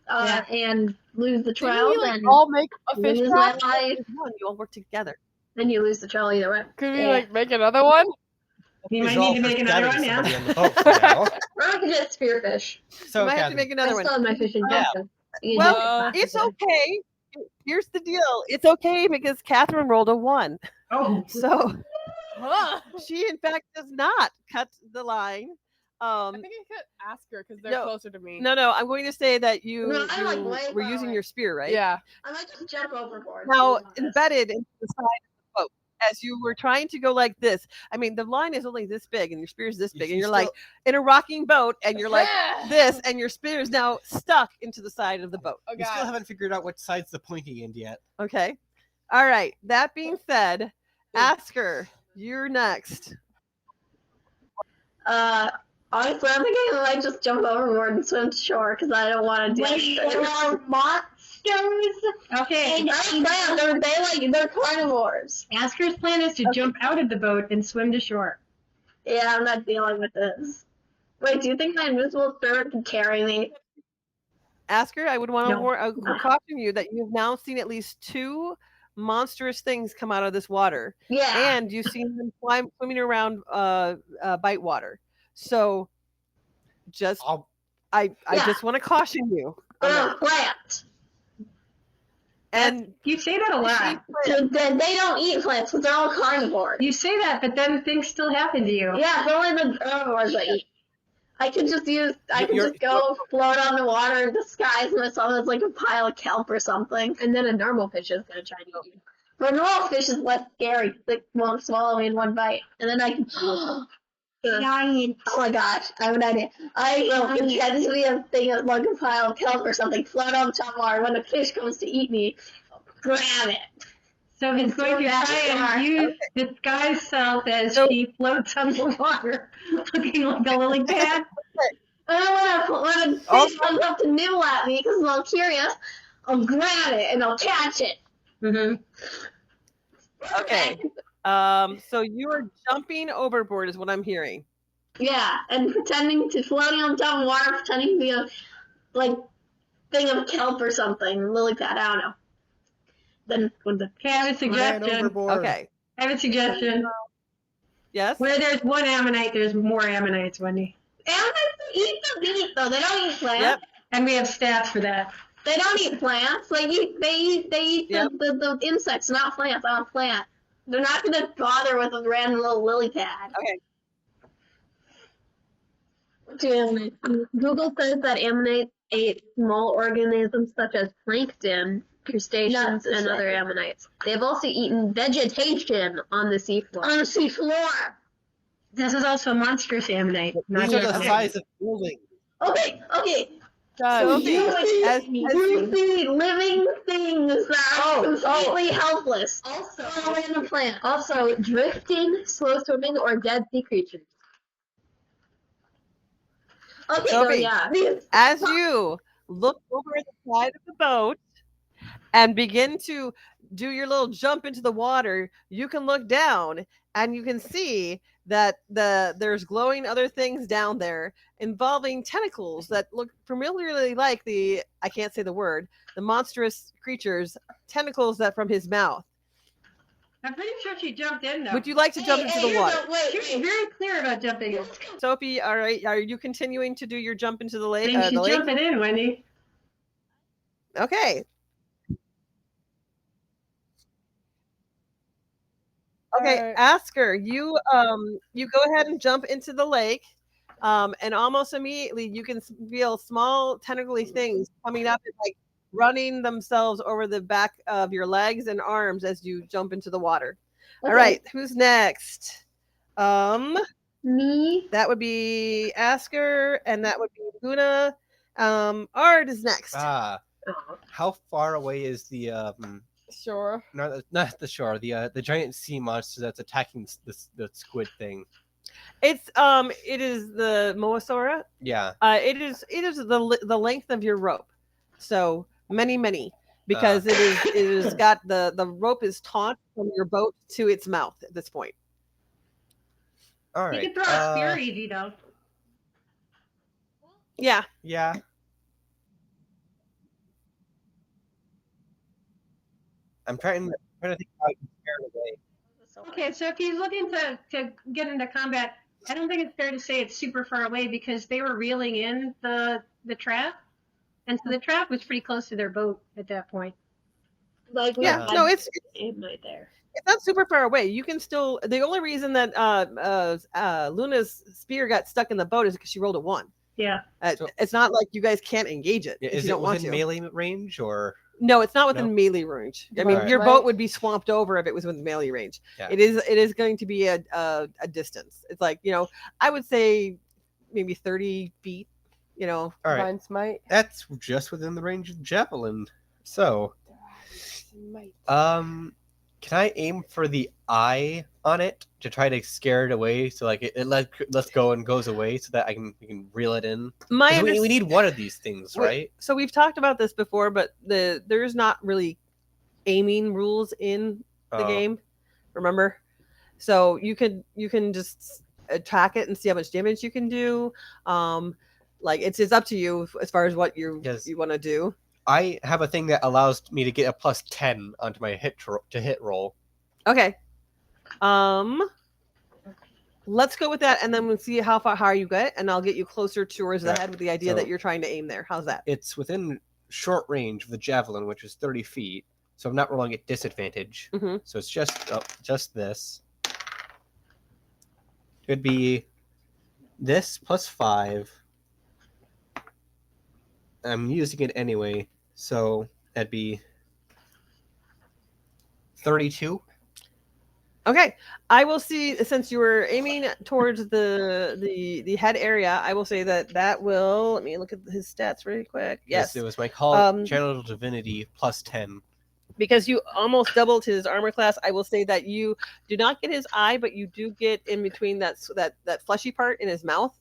and lose the trial, God. then All make a fish lose my trap? life, you all work together. then you lose the trial either way. Could we Yeah. like make another one? you might resolve need to for make another one. stabbing Yeah. somebody on the boat for now. Or I could just spearfish. So, You might have to Catherine, make I another one. still have my fishing Yeah. jacket. You Well, do it It's faster. okay. Here's the deal. It's okay because Catherine rolled a 1. Oh, So Huh. she, in fact, does not cut the line. I think I could ask her because they're No. closer to me. No, I'm going to say that you, No, I like you way were far using away. your spear, right? Yeah. I might just jump overboard. Now, to be honest. embedded into the side of the boat, as you were trying to go like this. I mean, the line is only this big and your spear is this big, and you're like in a rocking boat, and you're like this, and your spear is now stuck into the side of the boat. Oh you still god. haven't figured out which side's the pointy end yet. Okay. All right. That being said, Asker, you're next. Honestly, I'm thinking I might just jump overboard and swim to shore because I don't want to do Wait, it. there are monsters. okay. They're carnivores. Asker's plan is to jump out of the boat and swim to shore. Yeah, I'm not dealing with this. Wait, do you think my invisible spirit can carry me? Asker, I would want to No. caution you that you've now seen at least 2 monstrous things come out of this water, Yeah. and you've seen them swimming around bite water. So, just I'll I Yeah. just want to caution you. on They're that. a plant. And You say that a lot. They don't eat plants because they're all carnivores. You say that, but then things still happen to you. Yeah, it's only the carnivores that eat. I can just go float on the water and disguise myself as like a pile of kelp or something. And then a normal fish is gonna try to eat you. But a normal fish is less scary. They won't swallow me in one bite. And then I can Giant. oh my gosh, I have an idea. I will pretend to be a thing of like a pile of kelp or something, float on top of water. When the fish comes to eat me, grab it. So he's going to try and use disguise self as she floats on the water, looking like a lily pad. And then when a fish comes up to nibble at me because I'm curious, I'll grab it and I'll catch it. Mm-hmm. okay. So you are jumping overboard, is what I'm hearing. Yeah, and pretending to floating on top of water, pretending to be a like thing of kelp or something, lily pad. I don't know. Then when the Okay, I have a ran suggestion. overboard. Okay. I have a suggestion. Yes. Where there's one ammonite, there's more ammonites, Wendy. ammonites eat the meat though. They don't eat plants. Yep. And we have stats for that. They don't eat plants. They eat Yep. the insects, not plants. I want plant. They're not gonna bother with a random little lily pad. Okay. Google says that ammonites ate small organisms such as plankton, crustaceans, and other ammonites. They have also eaten vegetation on the seafloor. On the seafloor. This is also monstrous ammonite. Not These are just the size of buildings. Okay. So You as see living things that are completely helpless. Also, In the plant. Also, drifting, slow swimming, or dead sea creatures. Okay, so Sophie, yeah. as you look over at the side of the boat and begin to do your little jump into the water, you can look down and you can see that there's glowing other things down there involving tentacles that look familiarly like I can't say the word, the monstrous creature's tentacles that from his mouth. I'm pretty sure she jumped in though. Would you like to jump into the water? She was very clear about jumping in. Sophie, all right, are you continuing to do your jump into the I lake? think she's the lake? jumping in, Wendy. Okay. Okay, Alright. Asker, you go ahead and jump into the lake, and almost immediately you can feel small tentacly things coming up and like running themselves over the back of your legs and arms as you jump into the water. All right, who's next? Me. That would be Asker, and that would be Luna. Ard is next. How far away is the Sure. not the shore, the giant sea monster that's attacking the squid thing? It is the Moasaura. Yeah. It is the length of your rope, so many because it is got the rope is taut from your boat to its mouth at this point. All right. You can throw a spear easy though. Yeah. Yeah. I'm trying to think how I can scare it away. Okay, so if he's looking to get into combat, I don't think it's fair to say it's super far away because they were reeling in the trap, and so the trap was pretty close to their boat at that point. Like Yeah. No, it's right there. it's not super far away. You can still. The only reason that Luna's spear got stuck in the boat is because she rolled a 1. Yeah. So- it's not like you guys can't engage it if Is you it don't want within to. melee range or? No, it's not within No? melee range. I mean, Alright. your Right. boat would be swamped over if it was within melee range. Yeah. It is going to be a distance. It's like, I would say maybe 30 feet. All right. Divine Smite. That's just within the range of javelin. So, Smite. can I aim for the eye on it to try to scare it away? So like it lets go and goes away, so that we can reel it in. 'Cause we need one of these things, right? So we've talked about this before, but there's not really aiming rules in the game. Remember, so you can just attack it and see how much damage you can do. Like it's up to you as far as what you want to do. I have a thing that allows me to get a +10 onto my hit roll. Okay. Let's go with that, and then we'll see how far you get, and I'll get you closer towards the head with the idea that you're trying to aim there. How's that? It's within short range of the javelin, which is 30 feet, so I'm not rolling at disadvantage. Mm-hmm. So it's just this. It'd be this +5. I'm using it anyway, so that'd be 32. Okay, I will see. Since you were aiming towards the head area, I will say that will. Let me look at his stats really quick. Yes, it was my call. Channel Divinity +10. Because you almost doubled his armor class, I will say that you do not get his eye, but you do get in between that fleshy part in his mouth.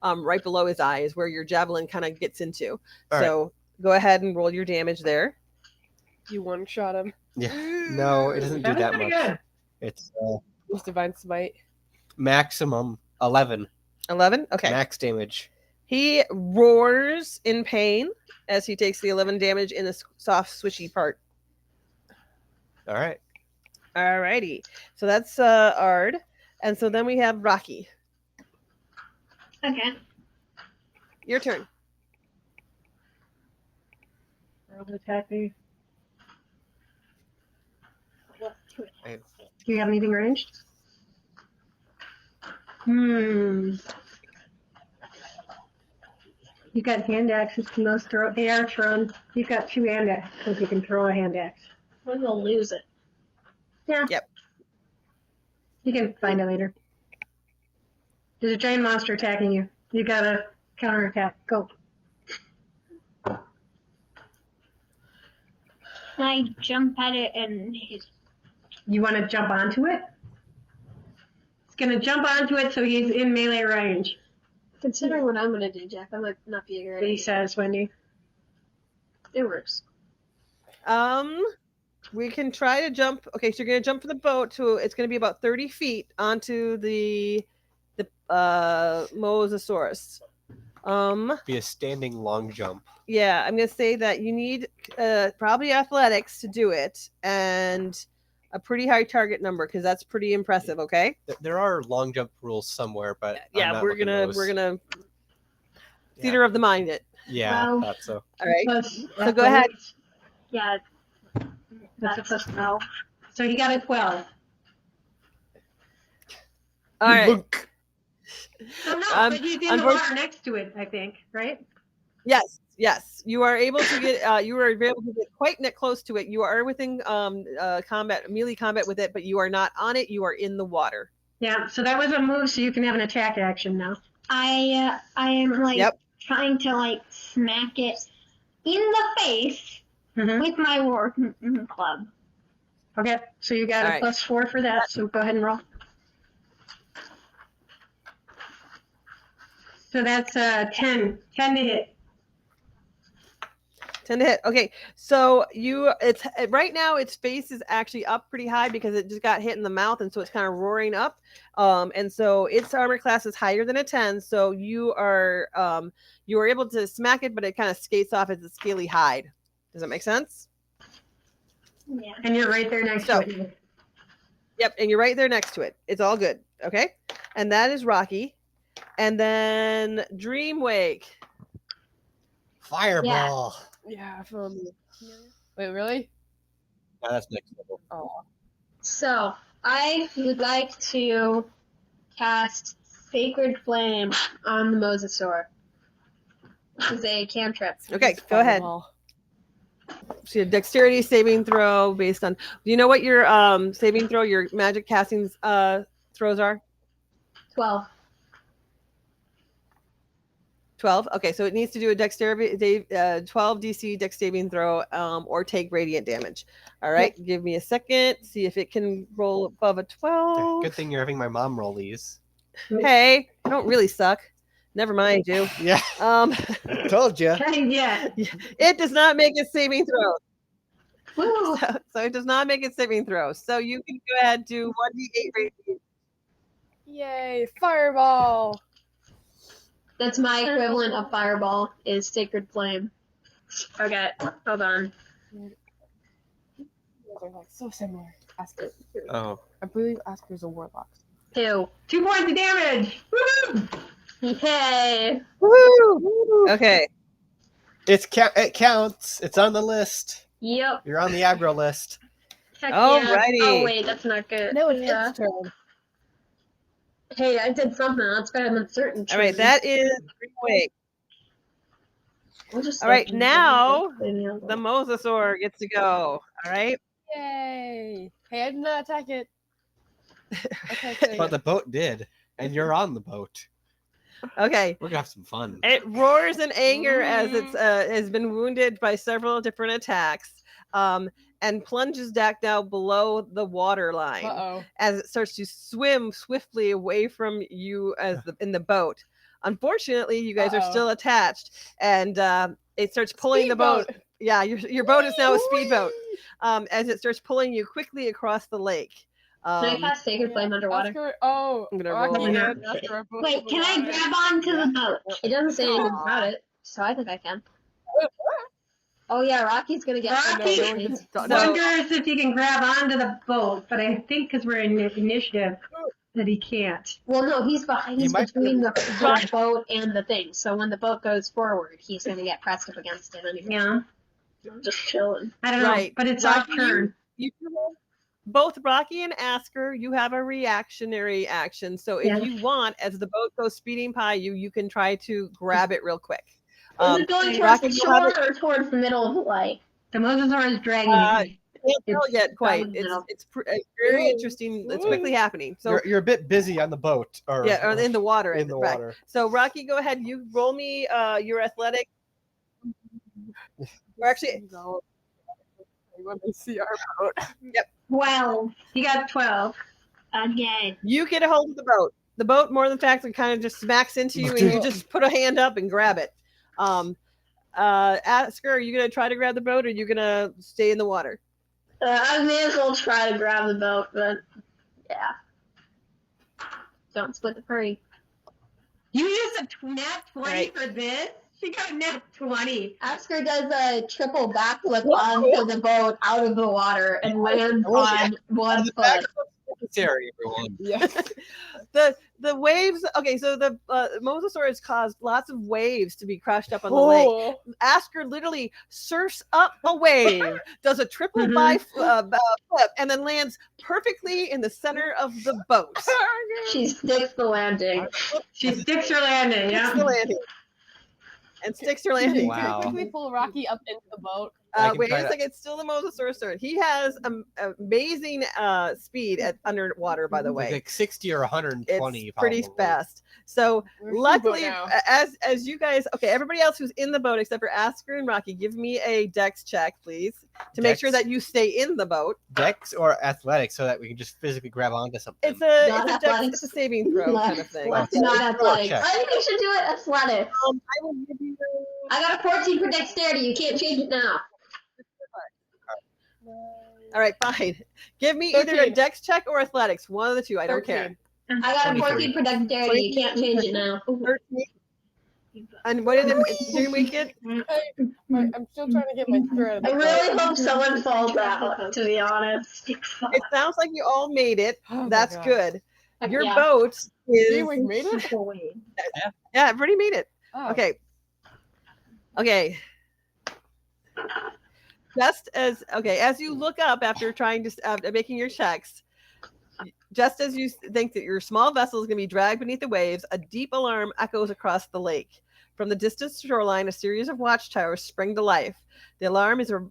Right below his eye is where your javelin kind of gets into. So go ahead and roll your damage there. You one-shot him. Yeah. No, it doesn't do that much. Good. It's Use Divine Smite. maximum 11. 11? Okay. Max damage. He roars in pain as he takes the 11 damage in the soft, swishy part. All right. Alrighty. So that's Ard. And so then we have Rocky. Okay. Your turn. Attack me. I- Do you have anything ranged? You got hand axes. Can those throw? They are thrown. You've got 2 hand axes. You can throw a hand axe. We're gonna lose it. Yeah. Yep. You can find it later. There's a giant monster attacking you. You gotta counterattack. Go. Can I jump at it and hit? You want to jump onto it? It's gonna jump onto it so he's in melee range. Considering what I'm gonna do, Jack, that might not be a great He idea. says, Wendy. It works. We can try to jump. Okay, so you're gonna jump from the boat to. It's gonna be about 30 feet onto the Mosasaurus. Be a standing long jump. Yeah, I'm gonna say that you need probably athletics to do it, and a pretty high target number because that's pretty impressive. Okay. There are long jump rules somewhere, but I'm Yeah, not we're looking gonna those. theater of the mind it. Yeah, Well, I thought so. All right. Plus, So go ahead. Yeah. That's a plus 12. So he got a 12. All right. Look. So no, but he's in the unfortunately- water next to it, I think, right? Yes, yes. You are able to get. You are able to get quite close to it. You are within melee combat with it, but you are not on it. You are in the water. Yeah. So that was a move. So you can have an attack action now. I am like Yep. trying to like smack it in the face Mm-hmm. with my war club. Okay. So you got All a right. +4 for that. So go ahead and roll. So that's 10 to hit. 10 to hit. Okay, so it's right now its face is actually up pretty high because it just got hit in the mouth, and so it's kind of roaring up. And so its armor class is higher than a 10. So you are able to smack it, but it kind of skates off as a scaly hide. Does that make sense? Yeah. And you're right there next to it. Yep, and you're right there next to it. It's all good. Okay, and that is Rocky, and then Dreamwake. Fireball. Yeah, I feel me. Wait, really? No, that's next level. Oh. So, I would like to cast Sacred Flame on the Mosasaur. This is a cantrip. Okay, go ahead. So your dexterity saving throw based on. Do you know what your saving throw, your magic casting throws are? 12. 12. Okay, so it needs to do a dexterity 12 DC dex saving throw or take radiant damage. All right, give me a second. See if it can roll above a 12. Good thing you're having my mom roll these. Hey, I don't really suck. Never mind you. Yeah, told you. Yeah. It does not make a saving throw. Woo. So it does not make a saving throw. So you can go ahead and do 1d8 radiant. Yay, fireball! That's my equivalent of Fireball, is Sacred Flame. Okay, hold on. They're like so similar. Asker. Oh. I believe Asker's a warlock. 2. 2 points of damage. Woo! Yay! Woo! Okay. It counts. It's on the list. Yep. You're on the aggro list. Heck Alrighty. yeah. Oh wait, that's not good. No, it's Yeah. its turn. Hey, I did something. That's better than certain. All right, that is Dreamwake. All right, now the Mosasaur gets to go. All right. Yay! Hey, I did not attack it. But the boat did, and you're on the boat. Okay. We're gonna have some fun. It roars in anger as it's has been wounded by several different attacks, and plunges back down below the water line Uh-oh. as it starts to swim swiftly away from you in the boat. Unfortunately, you guys are still attached, and it starts pulling the boat. Yeah, your boat is now a speedboat. As it starts pulling you quickly across the lake. Can I cast Sacred Flame underwater? Oscar, I'm gonna roll. Rocky and Oscar are both Wait, can I underwater. grab onto the boat? It doesn't say anything about it, so I think I can. Oh yeah, Rocky's gonna get Rocky No. wonders if he can grab onto the boat, but I think because we're in initiative that he can't. Well, no, he's might between the boat and the thing. So when the boat goes forward, he's gonna get pressed up against it anyway. Yeah. I'm just chilling. I don't know, Right. but it's Rocky, our turn. Both Rocky and Asker, you have a reactionary action. So if Yeah. you want, as the boat goes speeding by you, you can try to grab it real quick. Is it going towards Rocky, the you'll have shore or towards the middle of the lake? The Mosasaur is dragging me. Can't tell yet quite. down the middle. It's very interesting. It's quickly happening. So You're a bit busy on the boat, or yeah, or in the water. in the right. water. So Rocky, go ahead. You roll me your athletic. Or actually, When they see our boat. 12. You got 12. Again. you get a hold of the boat. The boat, more than fact, kind of just smacks into you, and you just put a hand up and grab it. Asker, are you gonna try to grab the boat, or are you gonna stay in the water? I may as well try to grab the boat, but yeah. Don't split the party. You used a nat 20 Right. for this? She got a nat 20. Oscar does a triple backflip onto the boat out of the water and lands on one foot. Necessary, everyone. Yeah. the waves. Okay, so the mosasaurs caused lots of waves to be crushed up on the lake. Oh. Asker literally surfs up a wave, does a triple flip, and then lands perfectly in the center of the boat. She sticks the landing. She sticks her landing, Sticks yeah. the landing. And sticks her landing. Wow. Can we pull Rocky up into the boat? Wait a second, it's still the mosasaur. He has amazing speed at underwater, by the way. Like 60 or 120. It's pretty probably. fast. So Where's the luckily, boat now? as you guys, okay, everybody else who's in the boat except for Asker and Rocky, give me a dex check, please, to make sure Dex? that you stay in the boat. Dex or athletics, so that we can just physically grab onto something. It's a Not dex, athletics. it's a saving throw kind of thing. It's not athletics. check. I think we should do it athletics. I will give you. I got a 14 for dexterity. You can't change it now. All right, fine. Give me either a 13. dex check or athletics. One of the two. I don't 13. care. I got a 14 for dexterity. You can't change it now. 13. And what did we get? I'm still trying to get my spirit. I really hope someone falls out, to be honest. It sounds like you all made it. Oh my That's gosh. good. Your Yeah. boat See, is. we made it? Yeah, everybody made it. Oh. Okay. Just as you look up after making your checks, just as you think that your small vessel is going to be dragged beneath the waves, a deep alarm echoes across the lake. From the distant shoreline, a series of watchtowers spring to life. The alarm is a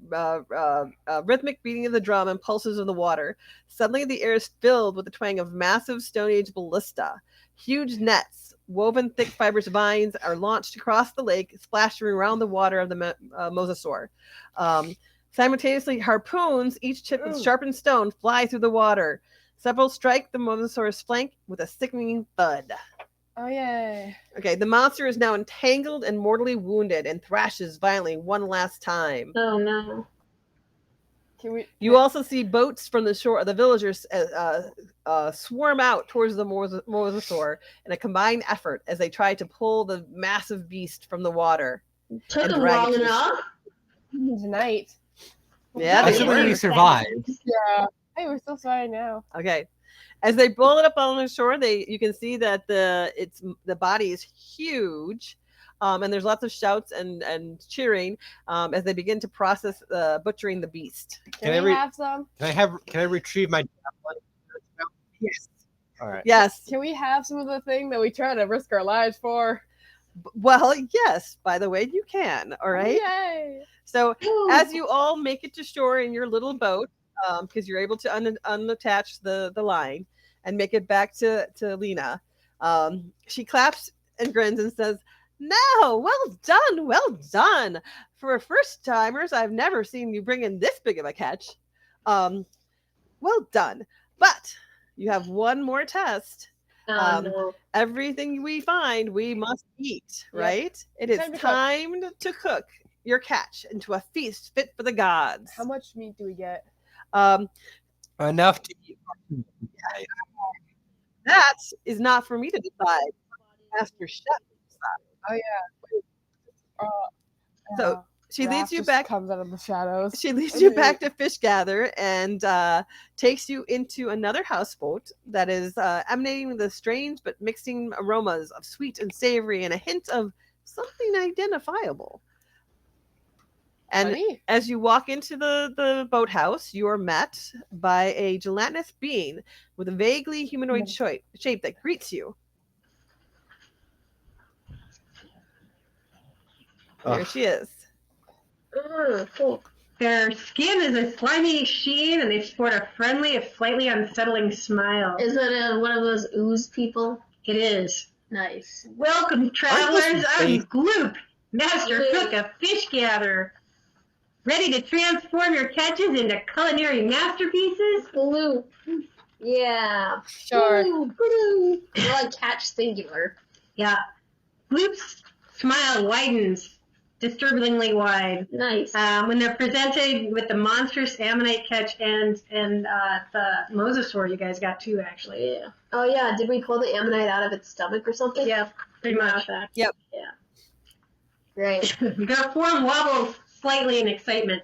rhythmic beating of the drum and pulses of the water. Suddenly, the air is filled with the twang of massive Stone Age ballista. Huge nets, woven thick fibrous vines, are launched across the lake, splashing around the water of the mosasaur. Simultaneously, harpoons, each tipped with sharpened stone, fly through the water. Several strike the mosasaur's flank with a sickening thud. Oh, yay. Okay, the monster is now entangled and mortally wounded and thrashes violently one last time. Oh no. Can we? You also see boats from the shore. The villagers swarm out towards the mosasaur in a combined effort as they try to pull the massive beast from the water. Took And them drag long it to the enough. Tonight. Yeah, That's they when were. we survived. Yeah. Hey, we're still sorry now. Okay. As they pull it up on the shore, you can see that the body is huge, and there's lots of shouts and cheering as they begin to process butchering the beast. Can we have some? Can I retrieve my javelin? Yes. All right. Yes. Can we have some of the thing that we try to risk our lives for? Well, yes. By the way, you can. All right. Yay! So as you all make it to shore in your little boat, because you're able to unattach the line and make it back to Lena, she claps and grins and says, "Now, well done. For first timers, I've never seen you bring in this big of a catch. Well done. But you have one more test. No. Everything we find, we must eat, Yep. right? It is Time to cook. time to cook your catch into a feast fit for the gods." How much meat do we get? Enough to eat. That is not for me to decide. Master Chef. Oh yeah. So she Raph leads you just back. Comes out of the shadows. She leads you back to Fish Gather and takes you into another houseboat that is emanating the strange but mixing aromas of sweet and savory and a hint of something identifiable. And Honey? as you walk into the boathouse, you are met by a gelatinous being with a vaguely humanoid shape that greets you. There she is. Cool. Their skin is a slimy sheen, and they sport a friendly, if slightly unsettling smile. Is it one of those ooze people? It is. Nice. Welcome, travelers. I'm Gloop, Master Gloop. Cook of Fish Gatherer. Ready to transform your catches into culinary masterpieces? Blue. Yeah. Sure. Blue. You're like catch singular. Yeah. Gloop's smile widens, disturbingly wide. Nice. When they're presented with the monstrous ammonite catch and the mosasaur, you guys got two actually. Yeah. Oh yeah. Did we pull the ammonite out of its stomach or something? Yeah, pretty much. Yep. Yeah. Great. Their form wobbles slightly in excitement.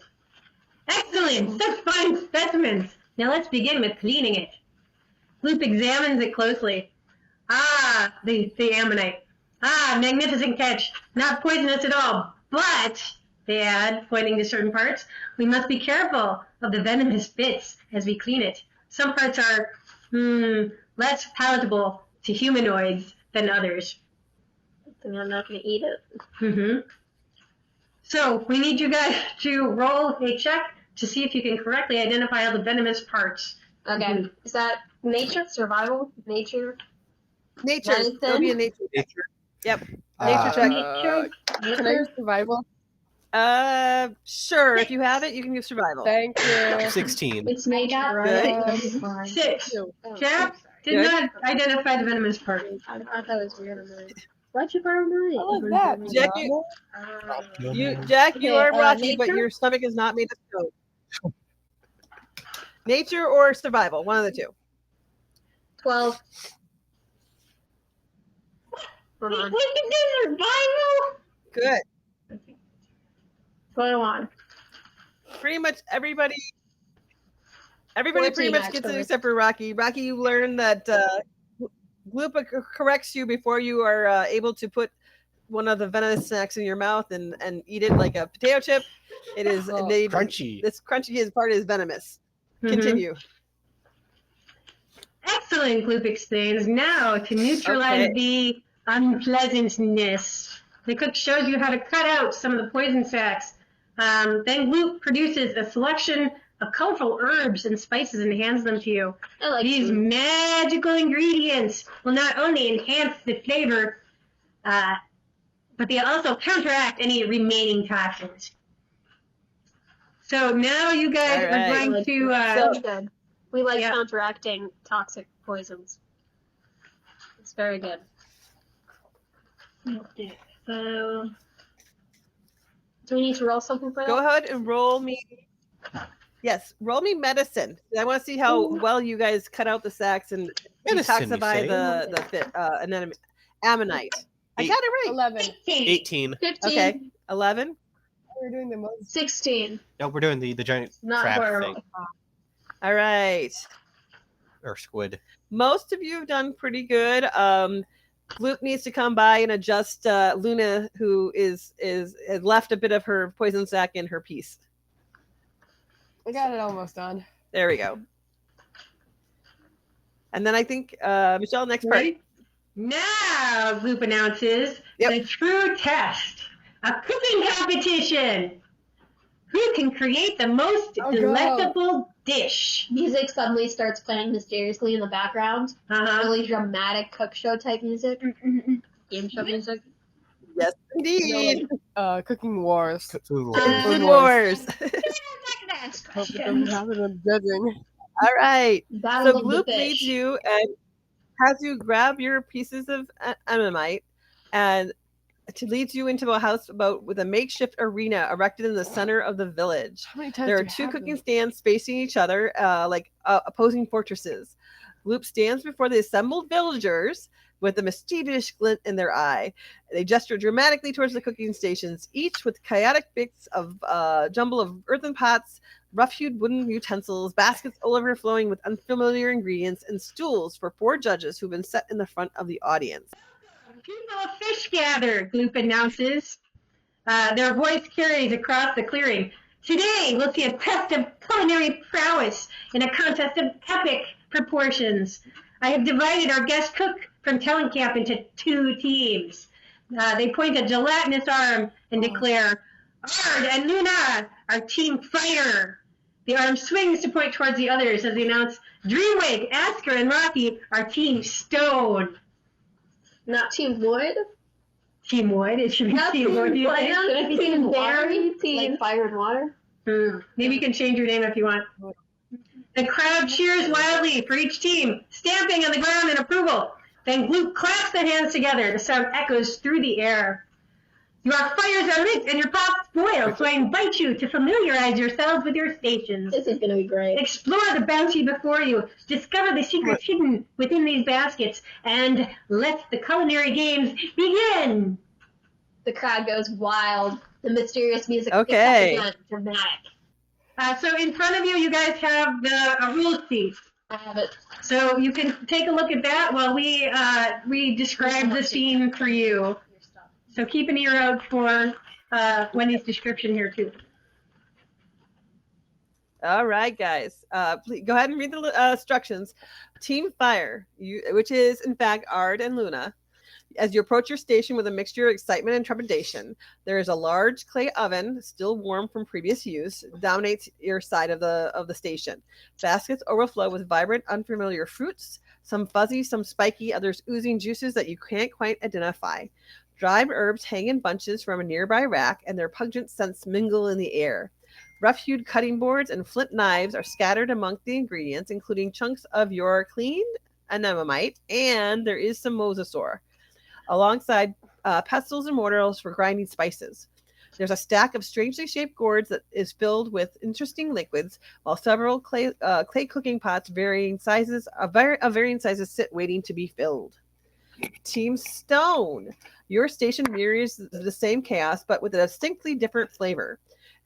Excellent! Such fine specimens! Now let's begin with cleaning it. Gloop examines it closely. The ammonite. Magnificent catch. Not poisonous at all. But, they add, pointing to certain parts, we must be careful of the venomous bits as we clean it. Some parts are, less palatable to humanoids than others. Then I'm not going to eat it. Mm-hmm. So, we need you guys to roll a check to see if you can correctly identify all the venomous parts. Okay. Mm-hmm. Is that nature? Survival? Nature? Nature. Medicine? It'll be a nature. Nature. Yep. Nature check. Can I use survival? Sure. If you have it, you can use survival. Thank you. 16. It's nature, Good. right? 6. Oh, Jack did Good. not identify the venomous part. I thought that was weird. Why'd you borrow mine? What was that? Jack, Jack, you Okay, are rocky, but nature? your stomach is not made of stone. Nature or survival, one of the two. 12. Hold We on. can do survival. Good. 21. Pretty much everybody 14, pretty much gets it actually. except for Rocky. Rocky, you learn that Glupa corrects you before you are able to put one of the venomous snacks in your mouth and eat it like a potato chip. It is Oh, Crunchy. This crunchy part is venomous. Mhm. Continue. Excellent, Gloop explains. Now, to neutralize Okay. the unpleasantness, the cook shows you how to cut out some of the poison sacs. Then Gloop produces a selection of colorful herbs and spices and hands them to you. I like These food. magical ingredients will not only enhance the flavor, but they also counteract any remaining toxins. So now you guys All are right. going to... Sounds good. We like yeah. counteracting toxic poisons. It's very good. So, do we need to roll something for that? Go ahead and roll me. Yes, roll me medicine. I want to see how well you guys cut out the sacs and Medicine, you detoxify say? the ammonite. I Eight. got it right. 11. 18. 15. Okay, 11. We're doing the most. 16. No, we're doing the giant Not crab horrible. thing. All right. Or squid. Most of you have done pretty good. Luke needs to come by and adjust Luna, who has left a bit of her poison sac in her piece. I got it almost done. There we go. And then I think Michelle, next part. Ready? Now, Gloop announces the true test, a cooking competition. Who can create the most Oh, delectable dish? Music suddenly starts playing mysteriously in the background. Uh-huh. Really dramatic cook show type music. Game show music. Yes, indeed. Cooking wars. Food Food Wars. Wars. Hope it doesn't happen in judging. All right. Battle So of the Gloop Fish. leads you and has you grab your pieces of ammonite and to lead you into a house with a makeshift arena erected in the center of the village. How many times There do are we two have cooking them? stands facing each other, like opposing fortresses. Gloop stands before the assembled villagers with a mischievous glint in their eye. They gesture dramatically towards the cooking stations, each with chaotic bits of jumble of earthen pots, rough-hewed wooden utensils, baskets overflowing with unfamiliar ingredients, and stools for 4 judges who've been set in the front of the audience. People of fish gather, Gloop announces. Their voice carries across the clearing. Today, we'll see a test of culinary prowess in a contest of epic proportions. I have divided our guest cook from Tellencamp into 2 teams. They point a gelatinous arm and declare, Ard and Luna, our team fighter. The arm swings to point towards the others as they announce, Dreamwake, Asker, and Rocky, our team stone. Not Team Wood? Team Wood? It should be Not Team Wood. do you think? Should it be Team Berry? Like Fire and Water? Maybe you can change your name if you want. The crowd cheers wildly for each team, stamping on the ground in approval. Then Gloop claps the hands together. The sound echoes through the air. Your fires are lit and your pots boil, so I invite you to familiarize yourselves with your stations. This is going to be great. Explore the bounty before you, discover the secrets hidden within these baskets, and let the culinary games begin. The crowd goes wild. The mysterious music Okay. picks up again. Dramatic. So in front of you, you guys have the rules sheet. I have it. So you can take a look at that while we describe the scene for you. So keep an ear out for Wendy's description here too. All right, guys. Please go ahead and read the instructions. Team Fire, which is in fact Ard and Luna. As you approach your station with a mixture of excitement and trepidation, there is a large clay oven, still warm from previous use, dominates your side of the station. Baskets overflow with vibrant, unfamiliar fruits, some fuzzy, some spiky, others oozing juices that you can't quite identify. Dried herbs hang in bunches from a nearby rack, and their pungent scents mingle in the air. Rough-hewed cutting boards and flint knives are scattered among the ingredients, including chunks of your cleaned anemone, and there is some mosasaur, alongside pestles and mortars for grinding spices. There's a stack of strangely shaped gourds that is filled with interesting liquids, while several clay cooking pots of varying sizes sit waiting to be filled. Team Stone. Your station mirrors the same chaos, but with a distinctly different flavor.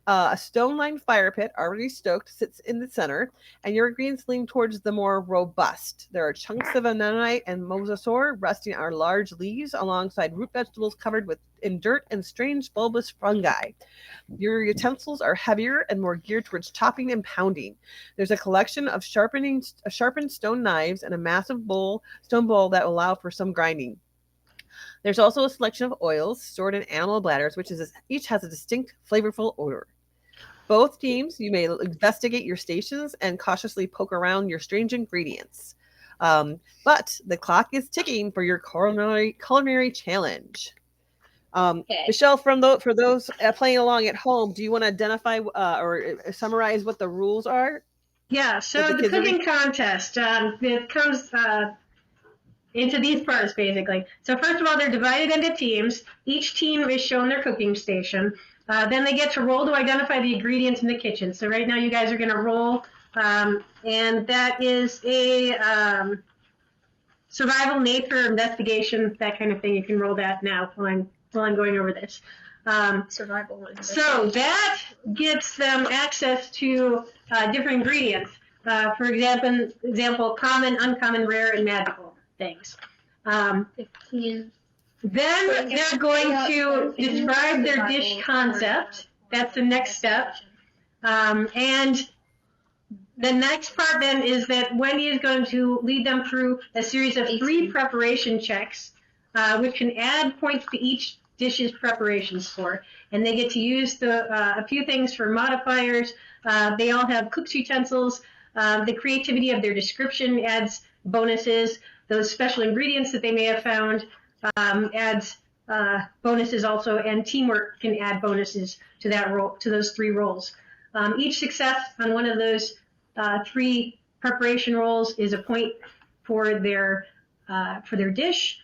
A stone-lined fire pit, already stoked, sits in the center, and your ingredients lean towards the more robust. There are chunks of anemone and mosasaur resting on large leaves alongside root vegetables covered in dirt and strange bulbous fungi. Your utensils are heavier and more geared towards chopping and pounding. There's a collection of sharpened stone knives and a massive stone bowl that will allow for some grinding. There's also a selection of oils stored in animal bladders, which each has a distinct, flavorful odor. Both teams, you may investigate your stations and cautiously poke around your strange ingredients. But the clock is ticking for your culinary challenge. Okay. Michelle, for those playing along at home, do you want to identify or summarize what the rules are? Yeah, so the cooking contest, it comes into these parts, basically. So first of all, they're divided into teams. Each team is shown their cooking station. Then they get to roll to identify the ingredients in the kitchen. So right now you guys are going to roll, and that is a survival, nature, investigation, that kind of thing. You can roll that now while I'm going over this. Survival. So that gives them access to different ingredients. For example, common, uncommon, rare, and magical things. 15. Then they're going to describe their dish concept. That's the next step. And the next part then is that Wendy is going to lead them through a series of 3 preparation checks, which can add points to each dish's preparation score. And they get to use a few things for modifiers. They all have cook's utensils. The creativity of their description adds bonuses. Those special ingredients that they may have found adds bonuses also, and teamwork can add bonuses to that roll, to those 3 rolls. Each success on one of those 3 preparation rolls is a point for their dish.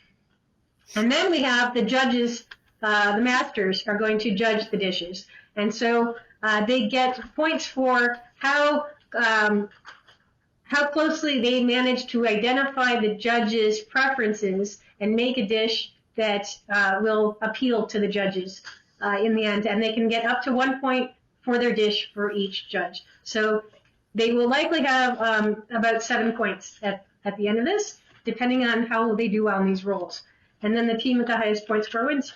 And then we have the judges, the masters are going to judge the dishes, and so they get points for how closely they manage to identify the judges' preferences and make a dish that will appeal to the judges in the end. And they can get up to 1 point for their dish for each judge. So they will likely have about 7 points at the end of this, depending on how they do on these rolls. And then the team with the highest point score wins.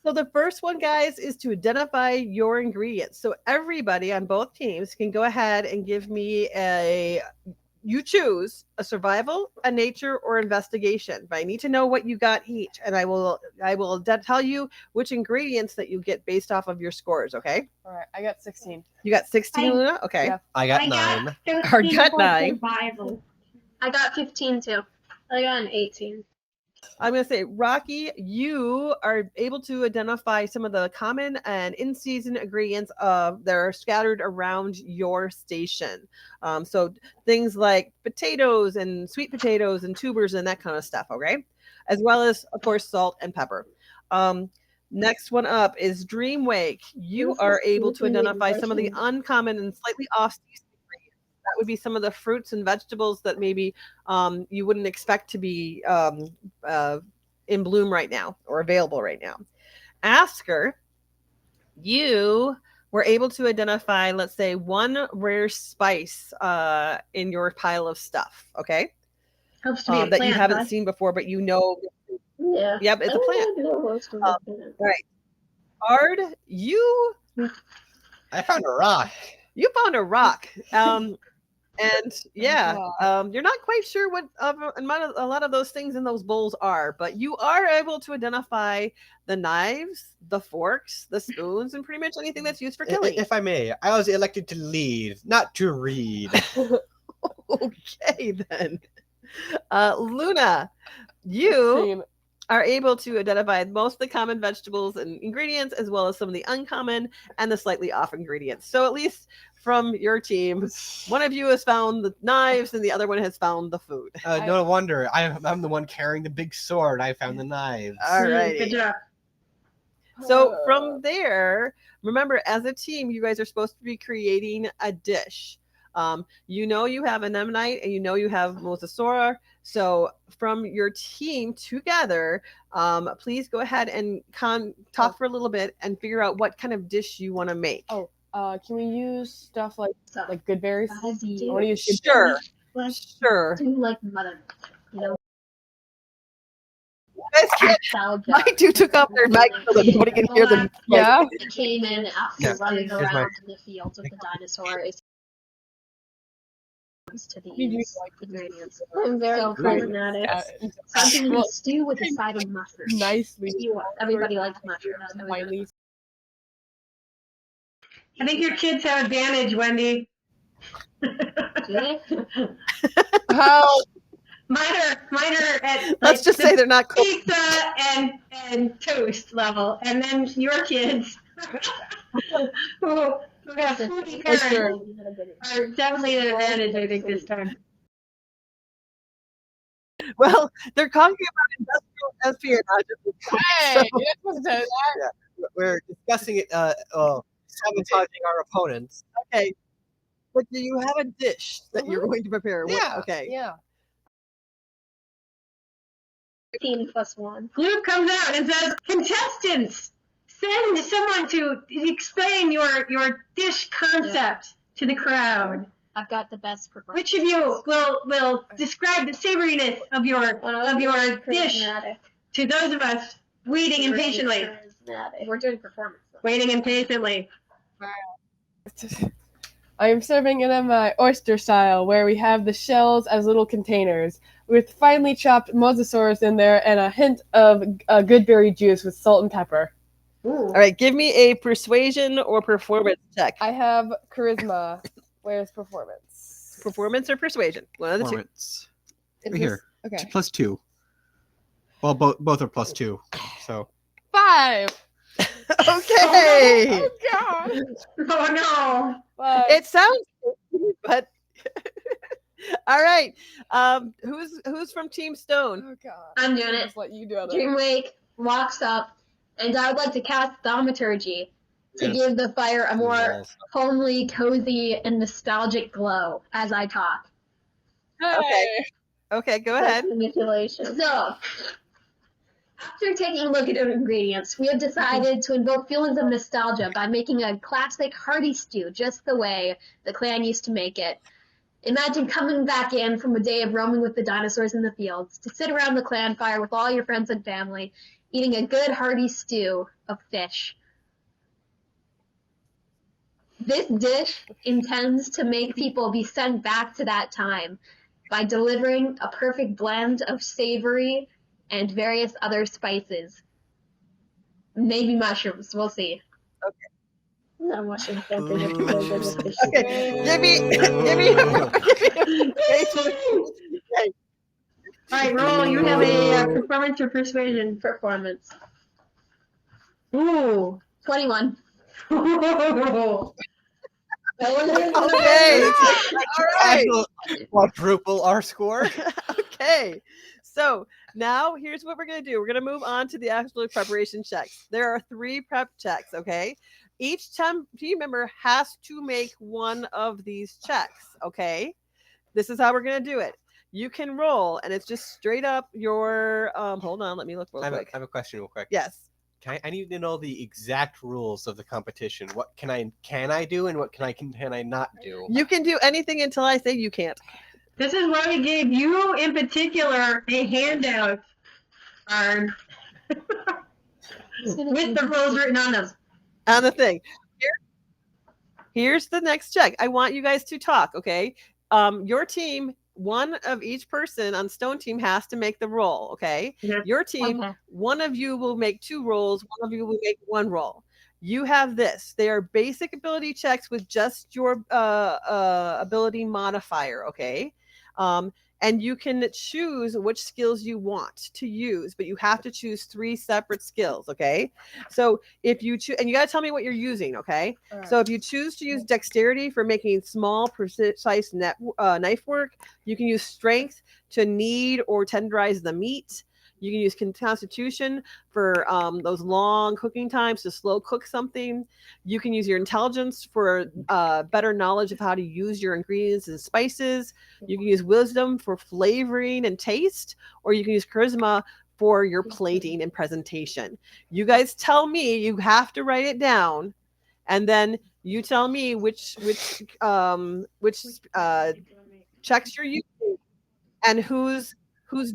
So the first one, guys, is to identify your ingredients. So everybody on both teams can go ahead and give me you choose a survival, a nature, or investigation. But I need to know what you got each, and I will tell you which ingredients that you get based off of your scores. Okay. All right, I got 16. You got 16, Luna. Okay. Yeah. I got 9. I got 9. Survival. I got 15 too. I got an 18. I'm going to say, Rocky, you are able to identify some of the common and in-season ingredients that are scattered around your station. So things like potatoes and sweet potatoes and tubers and that kind of stuff, okay? As well as, of course, salt and pepper. Next one up is Dreamwake. You are able to identify some of the uncommon and slightly off-season ingredients. That would be some of the fruits and vegetables that maybe you wouldn't expect to be in bloom right now or available right now. Asker, you we're able to identify, let's say, one rare spice in your pile of stuff. Okay, Helps to be a that you plant, haven't huh? seen before, but you know. Yeah. Yep, it's a plant. Right. Ard, you I found a rock. found a rock. And yeah, you're not quite sure what a lot of those things in those bowls are, but you are able to identify the knives, the forks, the spoons, and pretty much anything that's used for killing. If I may, I was elected to lead, not to read. Okay, then. Luna, you are able to identify most of the common vegetables and ingredients, as well as some of the uncommon and the slightly off ingredients. So at least from your team, one of you has found the knives and the other one has found the food. No wonder. I'm the one carrying the big sword. I found the knives. All right. Good job. So from there, remember, as a team, you guys are supposed to be creating a dish. You know you have anemone and you know you have mosasaur. So from your team together, please go ahead and talk for a little bit and figure out what kind of dish you want to make. Can we use stuff like good berries? I want to use Sure. Do like mother, you know. My two took off their mic so that nobody can hear them. Yeah. Came in after running around in the fields with the dinosaurs. To these ingredients. I'm very So problematic. something in a stew with a side of mushrooms. Nicely. Everybody likes mushrooms. I think your kids have advantage, Wendy. How? Mine are at Let's just say they're not cold. pizza and toast level, and then your kids who have foodie parents are definitely at an advantage, I think, this time. Well, they're talking about industrial espionage. Hey, So, We're discussing it. Sabotaging our opponents. okay. But do you have a dish that you're going to prepare? Yeah. Okay. Yeah. 15 plus 1. Luke comes out and says, "Contestants, send someone to explain your dish concept to the crowd. I've got the best performance. Which of you will describe the savoriness of your dish to those of us waiting impatiently? We're doing performance. Waiting impatiently." I am serving it in my oyster style, where we have the shells as little containers, with finely chopped mosasaurs in there and a hint of good berry juice with salt and pepper. All right, give me a persuasion or performance check. I have charisma. Where's performance? Performance or persuasion? One of the two. Performance. Is Right here. Okay. +2. Well, both are +2. So 5. Okay. Oh God. Oh no! 5. It sounds good, but all right. Who's from Team Stone? Oh God. I'm doing it. Just let you do it. Dreamwake walks up, and I would like to cast Thaumaturgy to give the fire a more homely, cozy, and nostalgic glow as I talk. Hey. Okay, go ahead. Manipulation. So, after taking a look at the ingredients, we have decided to invoke feelings of nostalgia by making a classic hearty stew just the way the clan used to make it. Imagine coming back in from a day of roaming with the dinosaurs in the fields to sit around the clan fire with all your friends and family, eating a good hearty stew of fish. This dish intends to make people be sent back to that time by delivering a perfect blend of savory and various other spices. Maybe mushrooms, we'll see. Okay. No mushrooms, don't Ooh. think it's good with fish. Okay, give me All right, roll. You have a performance or persuasion. Performance. Ooh. 21. Okay. All right. Actual quadruple our score. Okay. So now here's what we're going to do. We're going to move on to the actual preparation checks. There are 3 prep checks, okay? Each team member has to make one of these checks, okay? This is how we're going to do it. You can roll, and it's just straight up your, hold on, let me look real I quick. have a question real quick. Yes. I need to know the exact rules of the competition. What can I do, and what can I not do? You can do anything until I say you can't. This is why we gave you, in particular, a handout card with the rules written on them. On the thing. Here's the next check. I want you guys to talk, okay? Your team, one of each person on Stone Team has to make the roll, okay? Yeah. Your team, one of you will make 2 rolls, one of you will make 1 roll. You have this. They are basic ability checks with just your ability modifier, okay? And you can choose which skills you want to use, but you have to choose 3 separate skills, okay? So if you choose, and you got to tell me what you're using, okay? Alright. So if you choose to use dexterity for making small, precise knife work, you can use strength to knead or tenderize the meat. You can use constitution for those long cooking times to slow cook something. You can use your intelligence for better knowledge of how to use your ingredients and spices. You can use wisdom for flavoring and taste, or you can use charisma for your plating and presentation. You guys tell me, you have to write it down, and then you tell me which checks you're using and who's